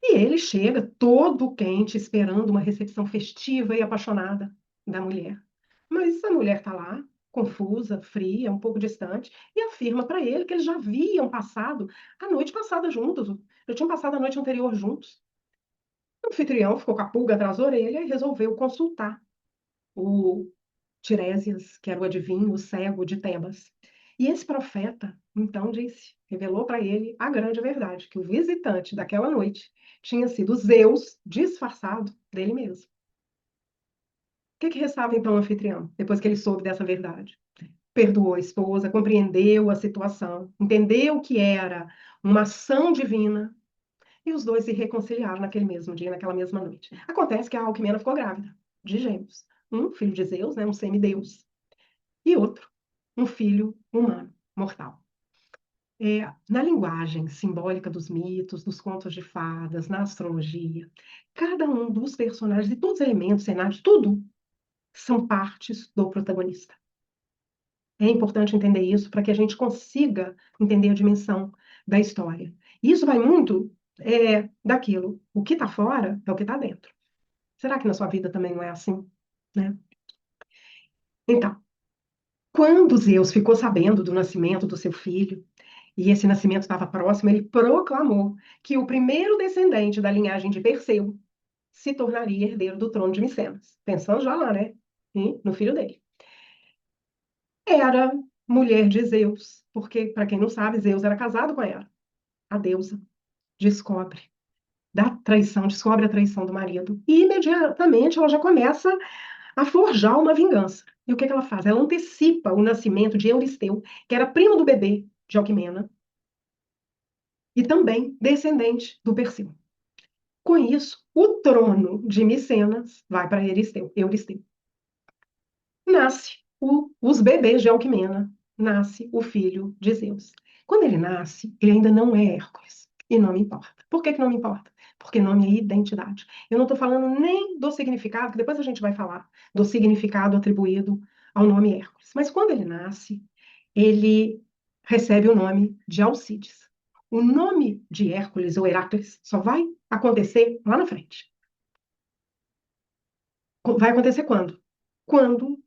E ele chega todo quente, esperando uma recepção festiva e apaixonada da mulher. Mas a mulher está lá, confusa, fria, um pouco distante, e afirma para ele que eles já haviam passado a noite passada juntos, já tinham passado a noite anterior juntos. O anfitrião ficou com a pulga atrás da orelha e resolveu consultar o Tiresias, que era o adivinho, o cego de Tebas. E esse profeta, então, disse, revelou para ele a grande verdade, que o visitante daquela noite tinha sido Zeus disfarçado dele mesmo. O que restava então ao anfitrião, depois que ele soube dessa verdade? Perdoou a esposa, compreendeu a situação, entendeu que era uma ação divina, e os dois se reconciliaram naquele mesmo dia, naquela mesma noite. Acontece que a Alquimena ficou grávida de gêmeos. Um filho de Zeus, né, um semideus, e outro, um filho humano, mortal. Na linguagem simbólica dos mitos, dos contos de fadas, na astrologia, cada um dos personagens e todos os elementos, cenários, tudo são partes do protagonista. É importante entender isso para que a gente consiga entender a dimensão da história. E isso vai muito daquilo. O que está fora é o que está dentro. Será que na sua vida também não é assim? Né? Então, quando Zeus ficou sabendo do nascimento do seu filho, e esse nascimento estava próximo, ele proclamou que o primeiro descendente da linhagem de Perseu se tornaria herdeiro do trono de Micenas. Pensando já lá, né? No filho dele. Era mulher de Zeus, porque, para quem não sabe, Zeus era casado com ela. A deusa descobre descobre a traição do marido, e imediatamente ela já começa a forjar uma vingança. E o que ela faz? Ela antecipa o nascimento de Euristeu, que era primo do bebê de Alquimena, e também descendente do Perseu. Com isso, o trono de Micenas vai para Euristeu. Nasce os bebês de Alquimena, nasce o filho de Zeus. Quando ele nasce, ele ainda não é Hércules. E não me importa. Por que não me importa? Porque nome é identidade. Eu não estou falando nem do significado, que depois a gente vai falar do significado atribuído ao nome Hércules. Mas quando ele nasce, ele recebe o nome de Alcides. O nome de Hércules ou Heracles só vai acontecer lá na frente. Vai acontecer quando? Quando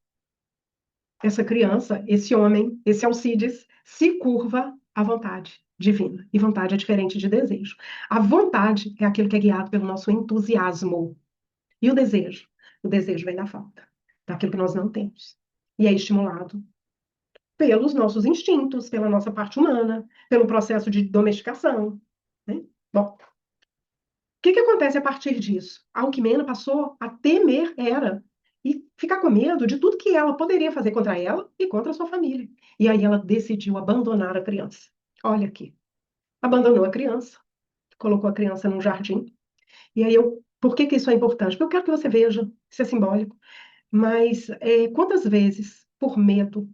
essa criança, esse homem, esse Alcides, se curva à vontade divina. E vontade é diferente de desejo. A vontade é aquilo que é guiado pelo nosso entusiasmo. E o desejo? O desejo vem da falta, daquilo que nós não temos. E é estimulado pelos nossos instintos, pela nossa parte humana, pelo processo de domesticação. Né? Bom, o que acontece a partir disso? A Alquimena passou a temer Hera e ficar com medo de tudo que ela poderia fazer contra ela e contra a sua família. E aí ela decidiu abandonar a criança. Olha aqui. Abandonou a criança, colocou a criança num jardim. E aí por que isso é importante? Porque eu quero que você veja, isso é simbólico. Mas quantas vezes, por medo,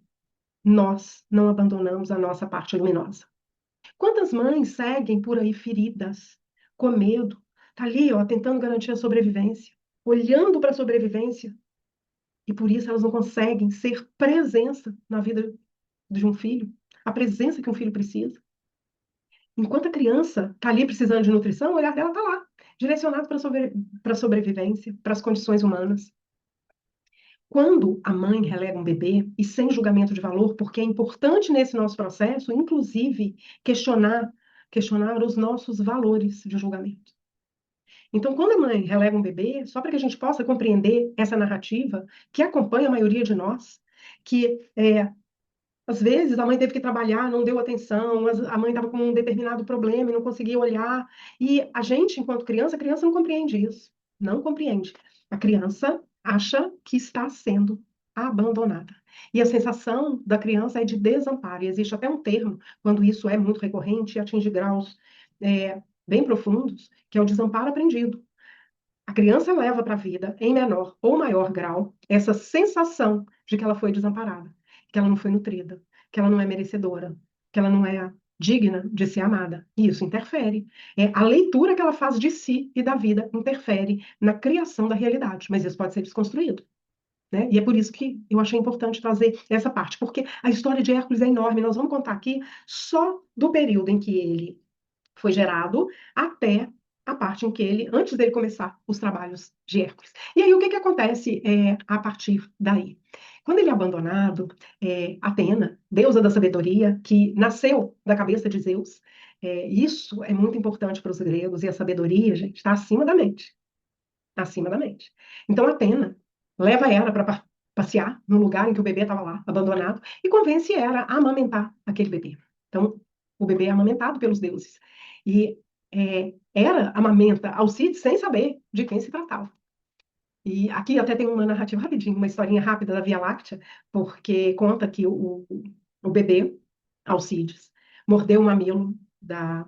nós não abandonamos a nossa parte luminosa? Quantas mães seguem por aí feridas, com medo, tá ali, ó, tentando garantir a sobrevivência, olhando para a sobrevivência, e por isso elas não conseguem ser presença na vida de um filho, a presença que um filho precisa. Enquanto a criança está ali precisando de nutrição, o olhar dela está lá, direcionado para a sobrevivência, para as condições humanas. Quando a mãe relega um bebê, e sem julgamento de valor, porque é importante nesse nosso processo, inclusive, questionar os nossos valores de julgamento. Então, quando a mãe relega um bebê, só para que a gente possa compreender essa narrativa que acompanha a maioria de nós, que às vezes a mãe teve que trabalhar, não deu atenção, a mãe estava com um determinado problema e não conseguia olhar. E a gente, enquanto criança, a criança não compreende isso. Não compreende. A criança acha que está sendo abandonada. E a sensação da criança é de desamparo. E existe até um termo, quando isso é muito recorrente e atinge graus bem profundos, que é o desamparo aprendido. A criança leva para a vida, em menor ou maior grau, essa sensação de que ela foi desamparada, que ela não foi nutrida, que ela não é merecedora, que ela não é digna de ser amada. E isso interfere. A leitura que ela faz de si e da vida interfere na criação da realidade, mas isso pode ser desconstruído. Né? E é por isso que eu achei importante trazer essa parte, porque a história de Hércules é enorme. Nós vamos contar aqui só do período em que ele foi gerado até a parte em que ele, antes dele começar os trabalhos de Hércules. E aí o que acontece a partir daí? Quando ele é abandonado, Atena, deusa da sabedoria, que nasceu da cabeça de Zeus, isso é muito importante para os gregos, e a sabedoria, gente, está acima da mente. Acima da mente. Então, Atena leva Hera para passear no lugar em que o bebê estava lá, abandonado, e convence Hera a amamentar aquele bebê. Então, o bebê é amamentado pelos deuses. E Hera amamenta Alcides sem saber de quem se tratava. E aqui até tem uma narrativa rapidinho, uma historinha rápida da Via Láctea, porque conta que o bebê, Alcides, mordeu o mamilo da,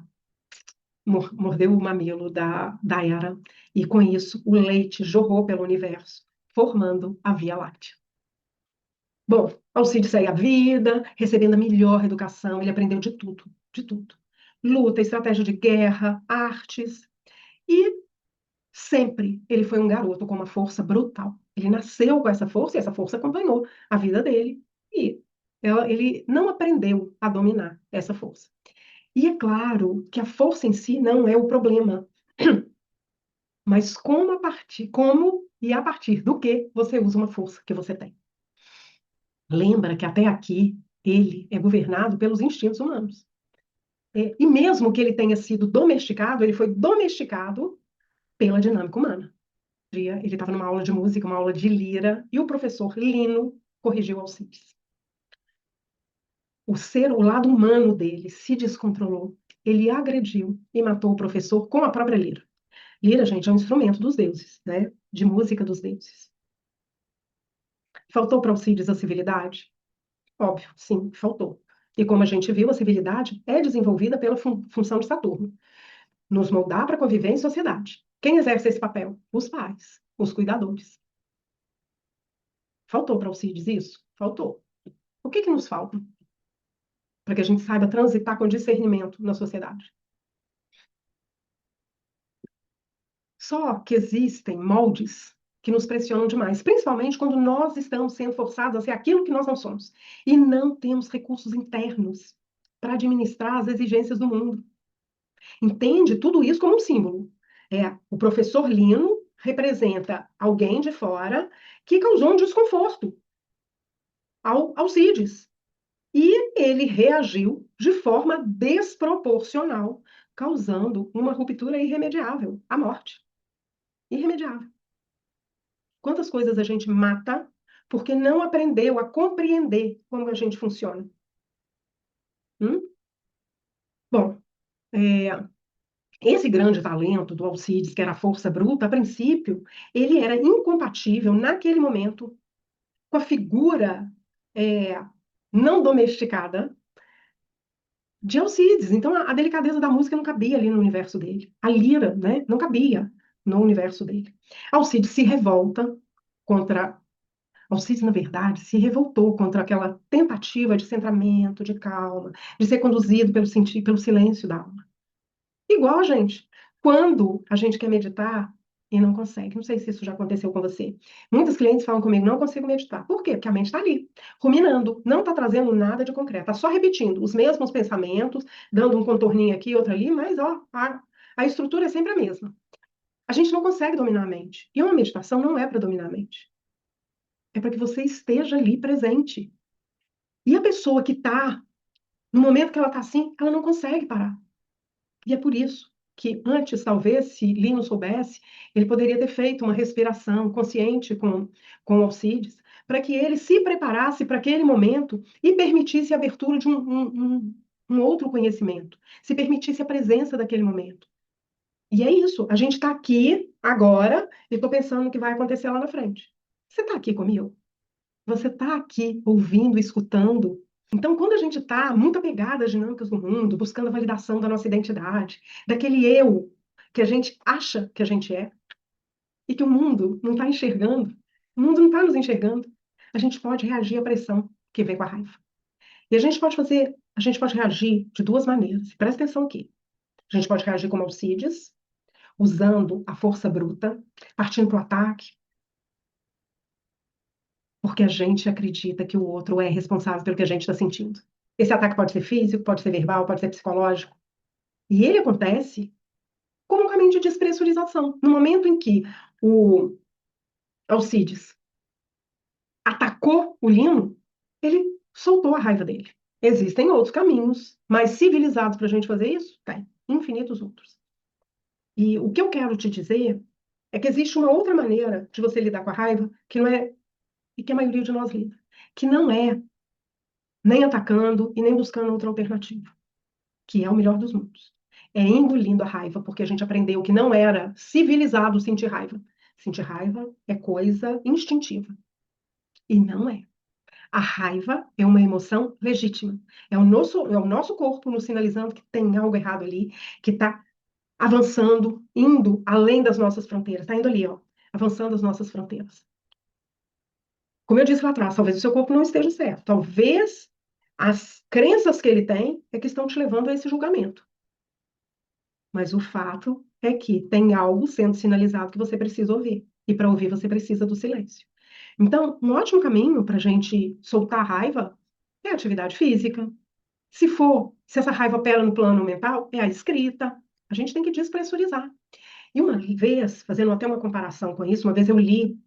mordeu o mamilo da Hera, e com isso o leite jorrou pelo universo, formando a Via Láctea. Bom, Alcides segue a vida, recebendo a melhor educação, ele aprendeu de tudo, de tudo. Luta, estratégia de guerra, artes, e sempre ele foi um garoto com uma força brutal. Ele nasceu com essa força e essa força acompanhou a vida dele. E ele não aprendeu a dominar essa força. E é claro que a força em si não é o problema, mas como e a partir do que você usa uma força que você tem. Lembra que até aqui ele é governado pelos instintos humanos. E mesmo que ele tenha sido domesticado, ele foi domesticado pela dinâmica humana. Ele estava numa aula de música, uma aula de lira, e o professor Lino corrigiu Alcides. O lado humano dele se descontrolou, ele agrediu e matou o professor com a própria lira. Lira, gente, é um instrumento dos deuses, né? De música dos deuses. Faltou para Alcides a civilidade? Óbvio, sim, faltou. E como a gente viu, a civilidade é desenvolvida pela função de Saturno, nos moldar para conviver em sociedade. Quem exerce esse papel? Os pais, os cuidadores. Faltou para Alcides isso? Faltou. O que nos falta? Para que a gente saiba transitar com discernimento na sociedade. Só que existem moldes que nos pressionam demais, principalmente quando nós estamos sendo forçados a ser aquilo que nós não somos e não temos recursos internos para administrar as exigências do mundo. Entende tudo isso como um símbolo. O professor Lino representa alguém de fora que causou um desconforto ao Alcides. E ele reagiu de forma desproporcional, causando uma ruptura irremediável, a morte. Irremediável. Quantas coisas a gente mata porque não aprendeu a compreender como a gente funciona? Hum? Bom, esse grande talento do Alcides, que era a força bruta, a princípio, ele era incompatível naquele momento com a figura é, não domesticada de Alcides. Então, a delicadeza da música não cabia ali no universo dele. A lira, né, não cabia no universo dele. Alcides se revolta contra. Alcides, na verdade, se revoltou contra aquela tentativa de centramento, de calma, de ser conduzido pelo silêncio da alma. Igual a gente. Quando a gente quer meditar e não consegue. Não sei se isso já aconteceu com você. Muitos clientes falam comigo, não consigo meditar. Por quê? Porque a mente está ali, ruminando, não está trazendo nada de concreto. Está só repetindo os mesmos pensamentos, dando um contorninho aqui, outro ali, mas ó, a estrutura é sempre a mesma. A gente não consegue dominar a mente. E uma meditação não é para dominar a mente. É para que você esteja ali presente. E a pessoa que está, no momento que ela está assim, ela não consegue parar. E é por isso que antes, talvez, se Lino soubesse, ele poderia ter feito uma respiração consciente com Alcides, para que ele se preparasse para aquele momento e permitisse a abertura de um outro conhecimento, se permitisse a presença daquele momento. E é isso, a gente está aqui agora e estou pensando no que vai acontecer lá na frente. Você está aqui comigo? Você está aqui ouvindo, escutando? Então, quando a gente está muito apegado às dinâmicas do mundo, buscando a validação da nossa identidade, daquele eu que a gente acha que a gente é, e que o mundo não está enxergando, o mundo não está nos enxergando, a gente pode reagir à pressão que vem com a raiva. E a gente pode reagir de duas maneiras. Presta atenção aqui. A gente pode reagir como Alcides, usando a força bruta, partindo para o ataque, porque a gente acredita que o outro é responsável pelo que a gente está sentindo. Esse ataque pode ser físico, pode ser verbal, pode ser psicológico. E ele acontece como um caminho de despressurização. No momento em que o Alcides atacou o Lino, ele soltou a raiva dele. Existem outros caminhos mais civilizados para a gente fazer isso? Tem, infinitos outros. E o que eu quero te dizer é que existe uma outra maneira de você lidar com a raiva que não é, e que a maioria de nós lida, que não é nem atacando e nem buscando outra alternativa, que é o melhor dos mundos. É engolindo a raiva, porque a gente aprendeu que não era civilizado sentir raiva. Sentir raiva é coisa instintiva. E não é. A raiva é uma emoção legítima. É o nosso corpo nos sinalizando que tem algo errado ali, que está avançando, indo além das nossas fronteiras. Está indo ali, ó, avançando as nossas fronteiras. Como eu disse lá atrás, talvez o seu corpo não esteja certo. Talvez as crenças que ele tem é que estão te levando a esse julgamento. Mas o fato é que tem algo sendo sinalizado que você precisa ouvir. E para ouvir, você precisa do silêncio. Então, um ótimo caminho para a gente soltar a raiva é a atividade física. Se essa raiva opera no plano mental, é a escrita. A gente tem que despressurizar. E uma vez, fazendo até uma comparação com isso, uma vez eu li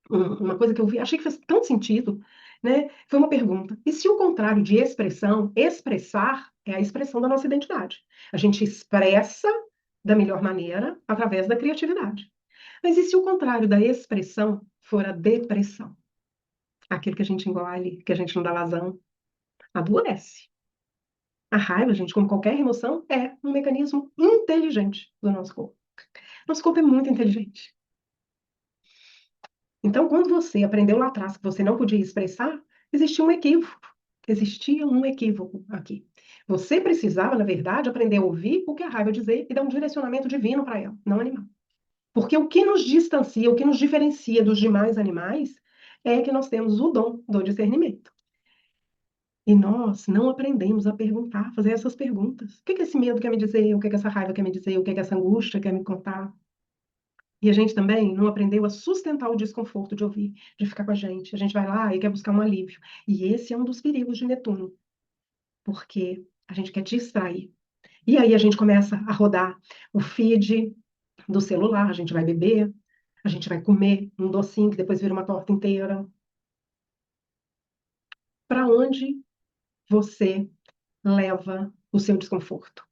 uma coisa que eu vi, achei que fez tanto sentido, né? Foi uma pergunta. E se o contrário de expressão, expressar é a expressão da nossa identidade? A gente expressa da melhor maneira através da criatividade. Mas e se o contrário da expressão for a depressão? Aquilo que a gente engole, que a gente não dá vazão, adoece. A raiva, gente, como qualquer emoção, é um mecanismo inteligente do nosso corpo. Nosso corpo é muito inteligente. Então, quando você aprendeu lá atrás que você não podia expressar, existia um equívoco. Existia um equívoco aqui. Você precisava, na verdade, aprender a ouvir o que a raiva dizer e dar um direcionamento divino para ela, não animal. Porque o que nos distancia, o que nos diferencia dos demais animais é que nós temos o dom do discernimento. E nós não aprendemos a perguntar, fazer essas perguntas. O que que esse medo quer me dizer? O que que essa raiva quer me dizer? O que que essa angústia quer me contar? E a gente também não aprendeu a sustentar o desconforto de ouvir, de ficar com a gente. A gente vai lá e quer buscar um alívio. E esse é um dos perigos de Netuno, porque a gente quer distrair. E aí a gente começa a rodar o feed do celular, a gente vai beber, a gente vai comer um docinho que depois vira uma torta inteira. Para onde você leva o seu desconforto?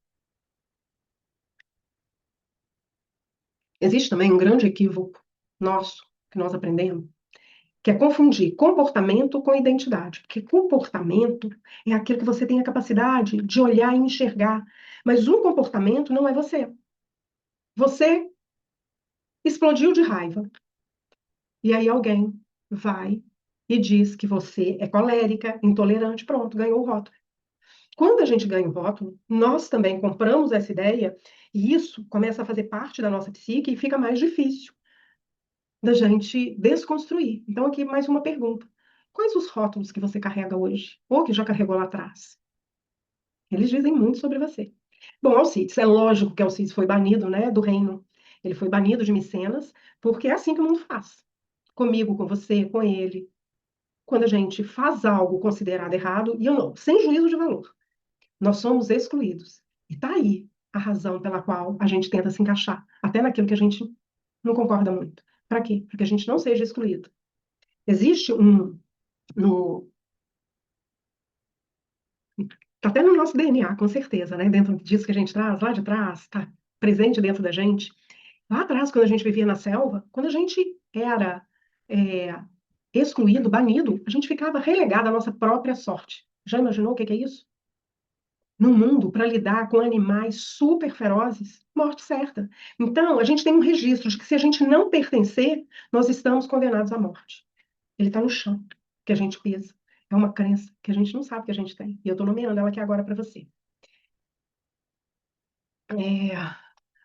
Existe também um grande equívoco nosso, que nós aprendemos, que é confundir comportamento com identidade. Porque comportamento é aquilo que você tem a capacidade de olhar e enxergar. Mas um comportamento não é você. Você explodiu de raiva. E aí alguém vai e diz que você é colérica, intolerante, pronto, ganhou o rótulo. Quando a gente ganha o rótulo, nós também compramos essa ideia e isso começa a fazer parte da nossa psique e fica mais difícil da gente desconstruir. Então, aqui mais uma pergunta. Quais os rótulos que você carrega hoje? Ou que já carregou lá atrás? Eles dizem muito sobre você. Bom, Alcides, é lógico que Alcides foi banido, né, do reino. Ele foi banido de Micenas, porque é assim que o mundo faz. Comigo, com você, com ele. Quando a gente faz algo considerado errado, e eu não, sem juízo de valor, nós somos excluídos. E tá aí a razão pela qual a gente tenta se encaixar, até naquilo que a gente não concorda muito. Para quê? Para que a gente não seja excluído. Existe no, tá até no nosso DNA, com certeza, né? Dentro disso que a gente traz, lá de trás, está presente dentro da gente. Lá atrás, quando a gente vivia na selva, quando a gente era é, excluído, banido, a gente ficava relegado à nossa própria sorte. Já imaginou o que é isso? No mundo, para lidar com animais super ferozes, morte certa. Então, a gente tem um registro de que se a gente não pertencer, nós estamos condenados à morte. Ele está no chão, que a gente pisa. É uma crença que a gente não sabe que a gente tem. E eu estou nomeando ela aqui agora para você. É,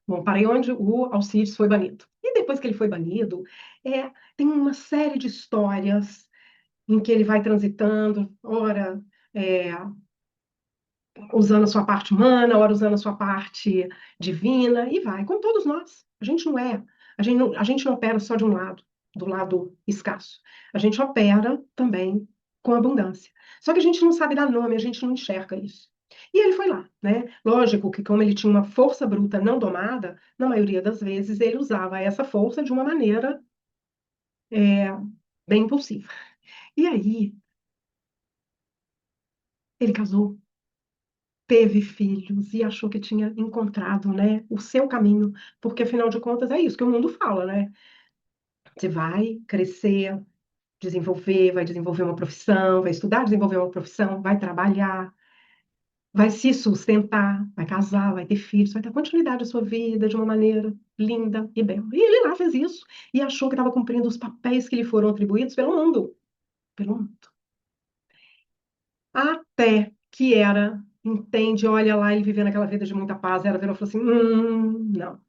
bom, parei onde o Alcides foi banido. E depois que ele foi banido, tem uma série de histórias em que ele vai transitando, ora é, usando a sua parte humana, ora usando a sua parte divina, e vai, como todos nós. A gente não é, a gente não opera só de um lado, do lado escasso. A gente opera também com abundância. Só que a gente não sabe dar nome, a gente não enxerga isso. E ele foi lá, né? Lógico que, como ele tinha uma força bruta não domada, na maioria das vezes ele usava essa força de uma maneira é, bem impulsiva. E aí, ele casou, teve filhos e achou que tinha encontrado, né, o seu caminho, porque afinal de contas é isso que o mundo fala, né? Você vai crescer, desenvolver, vai desenvolver uma profissão, vai estudar, desenvolver uma profissão, vai trabalhar, vai se sustentar, vai casar, vai ter filhos, vai dar continuidade à sua vida de uma maneira linda e bela. E ele lá fez isso e achou que estava cumprindo os papéis que lhe foram atribuídos pelo mundo, pelo mundo. Até que era, entende, olha lá, ele vivendo aquela vida de muita paz, ela virou e falou assim, não.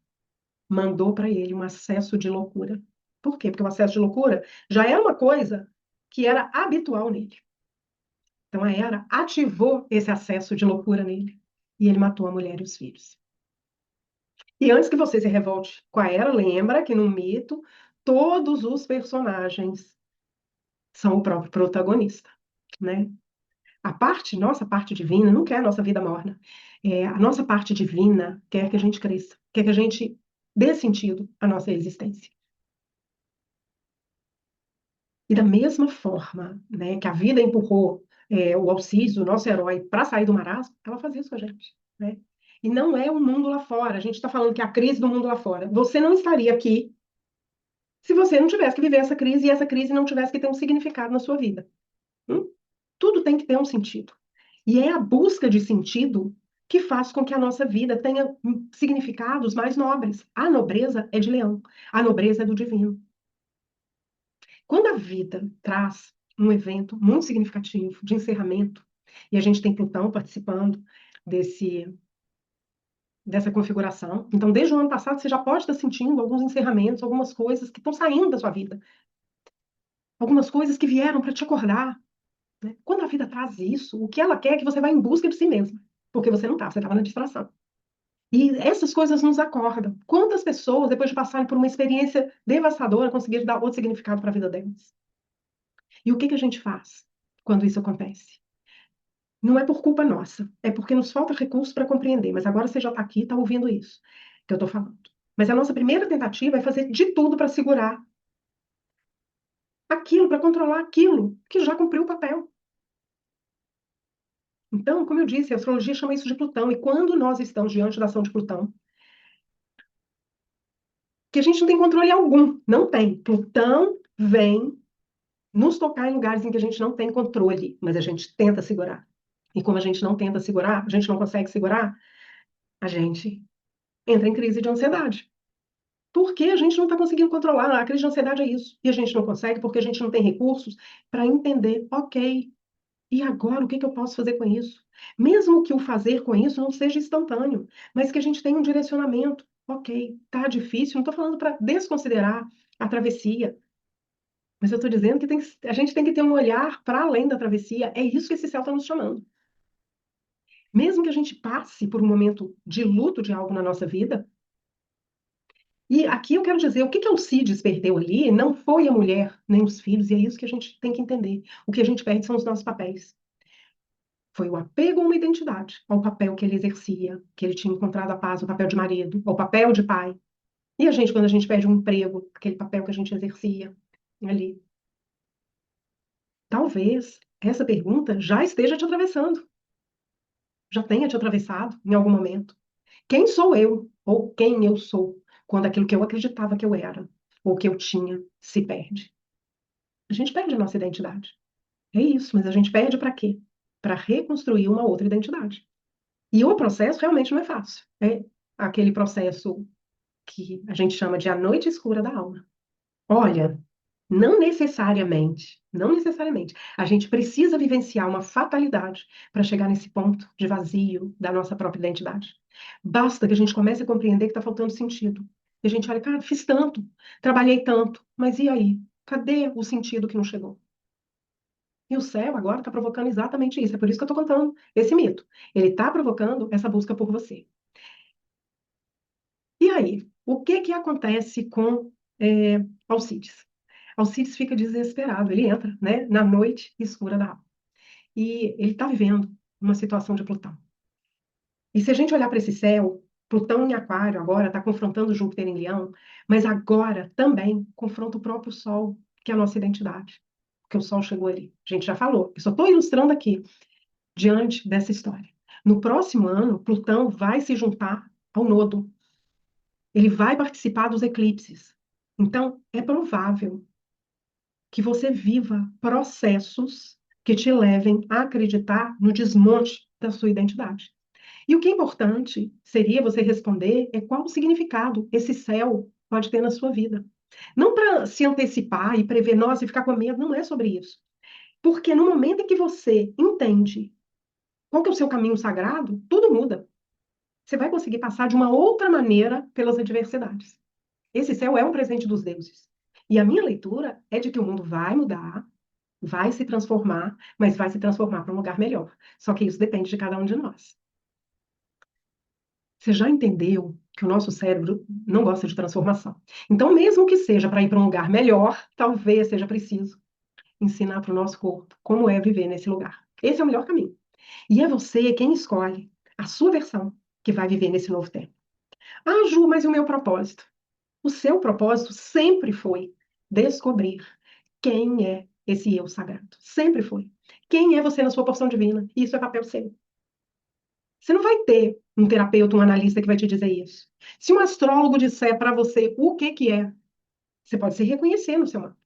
Mandou para ele um acesso de loucura. Por quê? Porque o acesso de loucura já era uma coisa que era habitual nele. Então a Hera ativou esse acesso de loucura nele. E ele matou a mulher e os filhos. E antes que você se revolte com a Hera, lembra que no mito todos os personagens são o próprio protagonista, né? A parte, nossa parte divina, não quer a nossa vida morna. A nossa parte divina quer que a gente cresça, quer que a gente dê sentido à nossa existência. E da mesma forma, né, que a vida empurrou o Alcides, o nosso herói, para sair do marasmo, ela faz isso com a gente, né? E não é o mundo lá fora. A gente está falando que é a crise do mundo lá fora. Você não estaria aqui se você não tivesse que viver essa crise e essa crise não tivesse que ter um significado na sua vida. Hum? Tudo tem que ter um sentido. E é a busca de sentido que faz com que a nossa vida tenha significados mais nobres. A nobreza é de Leão, a nobreza é do divino. Quando a vida traz um evento muito significativo de encerramento, e a gente tem Plutão participando desse, dessa configuração, então desde o ano passado você já pode estar sentindo alguns encerramentos, algumas coisas que estão saindo da sua vida, algumas coisas que vieram para te acordar, né? Quando a vida traz isso, o que ela quer é que você vá em busca de si mesma, porque você não está, você estava na distração. E essas coisas nos acordam. Quantas pessoas, depois de passarem por uma experiência devastadora, conseguiram dar outro significado para a vida delas? E o que que a gente faz quando isso acontece? Não é por culpa nossa, é porque nos falta recurso para compreender. Mas agora você já está aqui, está ouvindo isso que eu estou falando. Mas a nossa primeira tentativa é fazer de tudo para segurar aquilo, para controlar aquilo que já cumpriu o papel. Então, como eu disse, a astrologia chama isso de Plutão. E quando nós estamos diante da ação de Plutão, que a gente não tem controle algum, não tem. Plutão vem nos tocar em lugares em que a gente não tem controle, mas a gente tenta segurar. E como a gente não tenta segurar, a gente não consegue segurar, a gente entra em crise de ansiedade. Porque a gente não está conseguindo controlar. A crise de ansiedade é isso. E a gente não consegue porque a gente não tem recursos para entender, ok, e agora o que que eu posso fazer com isso? Mesmo que o fazer com isso não seja instantâneo, mas que a gente tenha um direcionamento. Ok, tá difícil, não estou falando para desconsiderar a travessia, mas eu estou dizendo que a gente tem que ter um olhar para além da travessia. É isso que esse céu está nos chamando. Mesmo que a gente passe por um momento de luto de algo na nossa vida, e aqui eu quero dizer, o que que Alcides perdeu ali não foi a mulher, nem os filhos, e é isso que a gente tem que entender. O que a gente perde são os nossos papéis. Foi o apego a uma identidade, ao papel que ele exercia, que ele tinha encontrado a paz, o papel de marido, ao papel de pai. E a gente, quando a gente perde um emprego, aquele papel que a gente exercia ali. Talvez essa pergunta já esteja te atravessando, já tenha te atravessado em algum momento. Quem sou eu? Ou quem eu sou? Quando aquilo que eu acreditava que eu era, ou que eu tinha, se perde. A gente perde a nossa identidade. É isso, mas a gente perde para quê? Para reconstruir uma outra identidade. E o processo realmente não é fácil. É aquele processo que a gente chama de a noite escura da alma. Olha, não necessariamente. A gente precisa vivenciar uma fatalidade para chegar nesse ponto de vazio da nossa própria identidade. Basta que a gente comece a compreender que está faltando sentido. E a gente olha, cara, fiz tanto, trabalhei tanto, mas e aí? Cadê o sentido que não chegou? E o céu agora está provocando exatamente isso. É por isso que eu estou contando esse mito. Ele está provocando essa busca por você. E aí, o que que acontece com Alcides? Alcides fica desesperado. Ele entra, né, na noite escura da alma. E ele está vivendo uma situação de Plutão. E se a gente olhar para esse céu, Plutão em Aquário agora está confrontando Júpiter em Leão, mas agora também confronta o próprio Sol, que é a nossa identidade, porque o Sol chegou ali. A gente já falou, eu só estou ilustrando aqui, diante dessa história. No próximo ano, Plutão vai se juntar ao nodo, ele vai participar dos eclipses. Então, é provável que você viva processos que te levem a acreditar no desmonte da sua identidade. E o que é importante seria você responder é qual o significado esse céu pode ter na sua vida. Não para se antecipar e prever, nossa, e ficar com medo, não é sobre isso. Porque no momento em que você entende qual que é o seu caminho sagrado, tudo muda. Você vai conseguir passar de uma outra maneira pelas adversidades. Esse céu é um presente dos deuses. E a minha leitura é de que o mundo vai mudar, vai se transformar, mas vai se transformar para um lugar melhor. Só que isso depende de cada um de nós. Você já entendeu que o nosso cérebro não gosta de transformação. Então, mesmo que seja para ir para um lugar melhor, talvez seja preciso ensinar para o nosso corpo como é viver nesse lugar. Esse é o melhor caminho. E é você quem escolhe a sua versão que vai viver nesse novo tempo. Ah, Ju, mas e o meu propósito? O seu propósito sempre foi descobrir quem é esse eu sagrado. Sempre foi. Quem é você na sua porção divina? Isso é papel seu. Você não vai ter um terapeuta, um analista que vai te dizer isso. Se um astrólogo disser para você o que que é, você pode se reconhecer no seu mapa.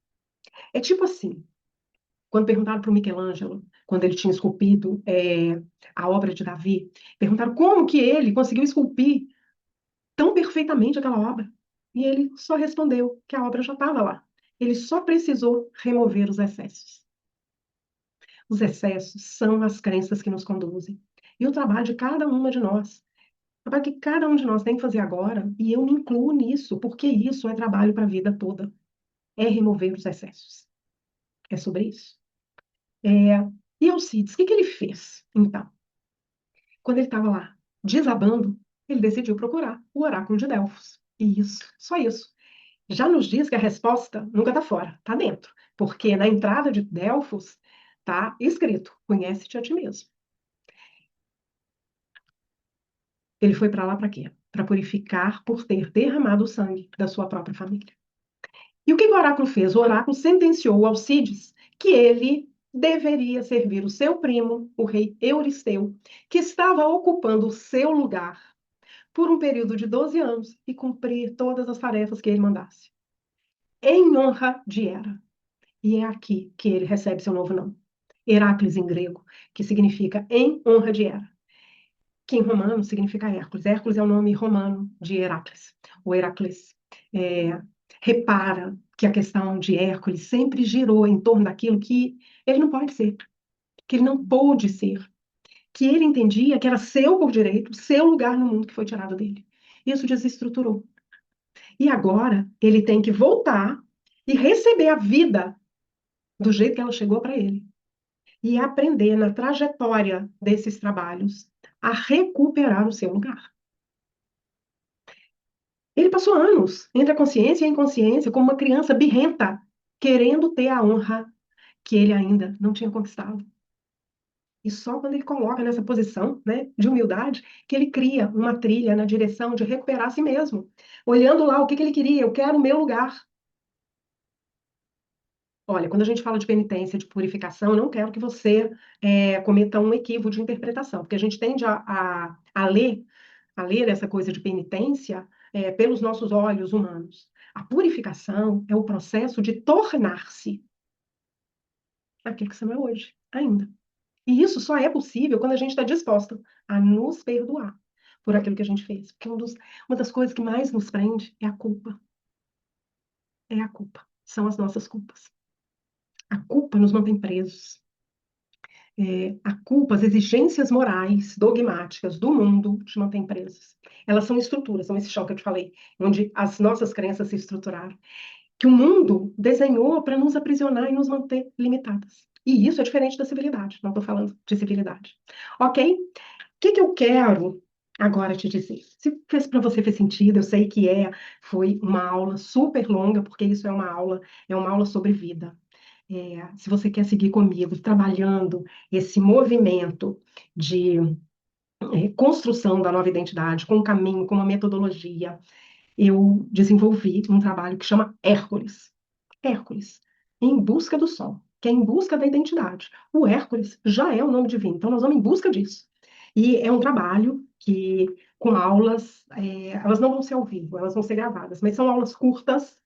É tipo assim, quando perguntaram para o Michelangelo, quando ele tinha esculpido a obra de Davi, perguntaram como que ele conseguiu esculpir tão perfeitamente aquela obra. E ele só respondeu que a obra já estava lá. Ele só precisou remover os excessos. Os excessos são as crenças que nos conduzem. E o trabalho de cada uma de nós, o trabalho que cada um de nós tem que fazer agora, e eu me incluo nisso, porque isso é trabalho para a vida toda, é remover os excessos. É sobre isso. É... E Alcides, o que que ele fez, então? Quando ele estava lá desabando, ele decidiu procurar o oráculo de Delfos. E isso, só isso. Já nos diz que a resposta nunca está fora, está dentro. Porque na entrada de Delfos está escrito: conhece-te a ti mesmo. Ele foi para lá para quê? Para purificar por ter derramado o sangue da sua própria família. E o que o oráculo fez? O oráculo sentenciou Alcides que ele deveria servir o seu primo, o rei Euristeu, que estava ocupando o seu lugar por um período de 12 anos e cumprir todas as tarefas que ele mandasse, em honra de Hera. E é aqui que ele recebe seu novo nome, Heracles em grego, que significa em honra de Hera, que em romano significa Hércules. Hércules é o nome romano de Heracles, o Heracles. É, repara que a questão de Hércules sempre girou em torno daquilo que ele não pode ser, que ele não pôde ser, que ele entendia que era seu por direito, seu lugar no mundo que foi tirado dele. Isso desestruturou. E agora ele tem que voltar e receber a vida do jeito que ela chegou para ele. E aprender na trajetória desses trabalhos a recuperar o seu lugar. Ele passou anos entre a consciência e a inconsciência como uma criança birrenta, querendo ter a honra que ele ainda não tinha conquistado. E só quando ele coloca nessa posição, né, de humildade, que ele cria uma trilha na direção de recuperar a si mesmo. Olhando lá o que que ele queria, eu quero o meu lugar. Olha, quando a gente fala de penitência, de purificação, eu não quero que você cometa um equívoco de interpretação, porque a gente tende a ler essa coisa de penitência pelos nossos olhos humanos. A purificação é o processo de tornar-se aquilo que você não é hoje, ainda. E isso só é possível quando a gente está disposta a nos perdoar por aquilo que a gente fez. Porque uma das coisas que mais nos prende é a culpa. É a culpa. São as nossas culpas. A culpa nos mantém presos. A culpa, as exigências morais, dogmáticas do mundo te mantêm presos. Elas são estruturas, são esse choque que eu te falei, onde as nossas crenças se estruturaram. que o mundo desenhou para nos aprisionar e nos manter limitadas. E isso é diferente da civilidade, não estou falando de civilidade. Ok? O que eu quero agora te dizer? Se fez para você fez sentido, eu sei que foi uma aula super longa, porque isso é uma aula sobre vida. Se você quer seguir comigo, trabalhando esse movimento de construção da nova identidade, com um caminho, com uma metodologia, eu desenvolvi um trabalho que chama Hércules. Hércules, em busca do sol, que é em busca da identidade. O Hércules já é o nome divino, então nós vamos em busca disso. E é um trabalho que, com aulas, elas não vão ser ao vivo, elas vão ser gravadas, mas são aulas curtas,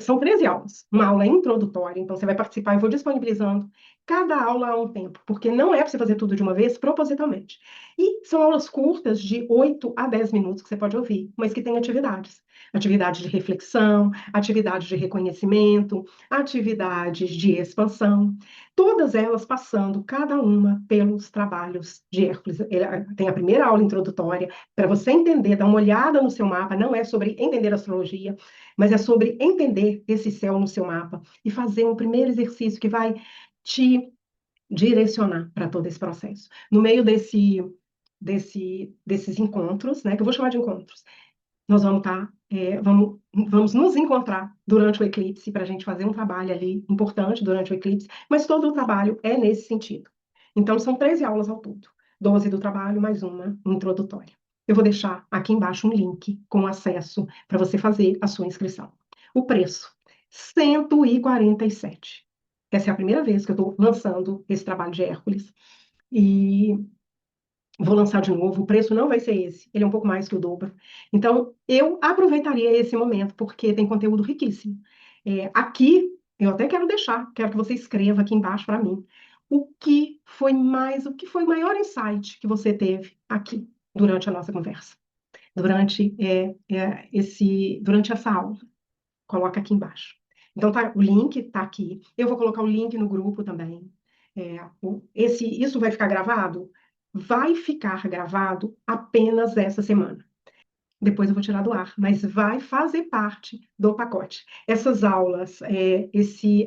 são 13 aulas. Uma aula introdutória, então você vai participar, eu vou disponibilizando cada aula a um tempo, porque não é para você fazer tudo de uma vez, propositalmente. E são aulas curtas, de 8 a 10 minutos, que você pode ouvir, mas que tem atividades. Atividades de reflexão, atividades de reconhecimento, atividades de expansão, todas elas passando, cada uma, pelos trabalhos de Hércules. Tem a primeira aula introdutória, para você entender, dar uma olhada no seu mapa, não é sobre entender astrologia, mas é sobre entender esse céu no seu mapa e fazer um primeiro exercício que vai te direcionar para todo esse processo. No meio desses encontros, né, que eu vou chamar de encontros, nós vamos nos encontrar durante o eclipse para a gente fazer um trabalho ali importante durante o eclipse, mas todo o trabalho é nesse sentido. Então, são 13 aulas ao todo, 12 do trabalho, mais uma introdutória. Eu vou deixar aqui embaixo um link com acesso para você fazer a sua inscrição. O preço, 147. Essa é a primeira vez que eu estou lançando esse trabalho de Hércules. E vou lançar de novo, o preço não vai ser esse, ele é um pouco mais que o dobro. Então, eu aproveitaria esse momento, porque tem conteúdo riquíssimo. Aqui, eu até quero deixar, quero que você escreva aqui embaixo para mim, o que foi o maior insight que você teve aqui durante a nossa conversa, durante essa aula. Coloca aqui embaixo. Então, o link está aqui. Eu vou colocar o link no grupo também. Isso vai ficar gravado? Vai ficar gravado apenas essa semana. Depois eu vou tirar do ar, mas vai fazer parte do pacote. Essas aulas,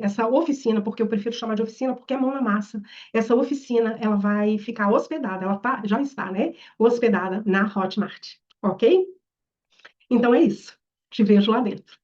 essa oficina, porque eu prefiro chamar de oficina porque é mão na massa. Essa oficina, ela vai ficar hospedada, já está, né? Hospedada na Hotmart, ok? Então é isso. Te vejo lá dentro.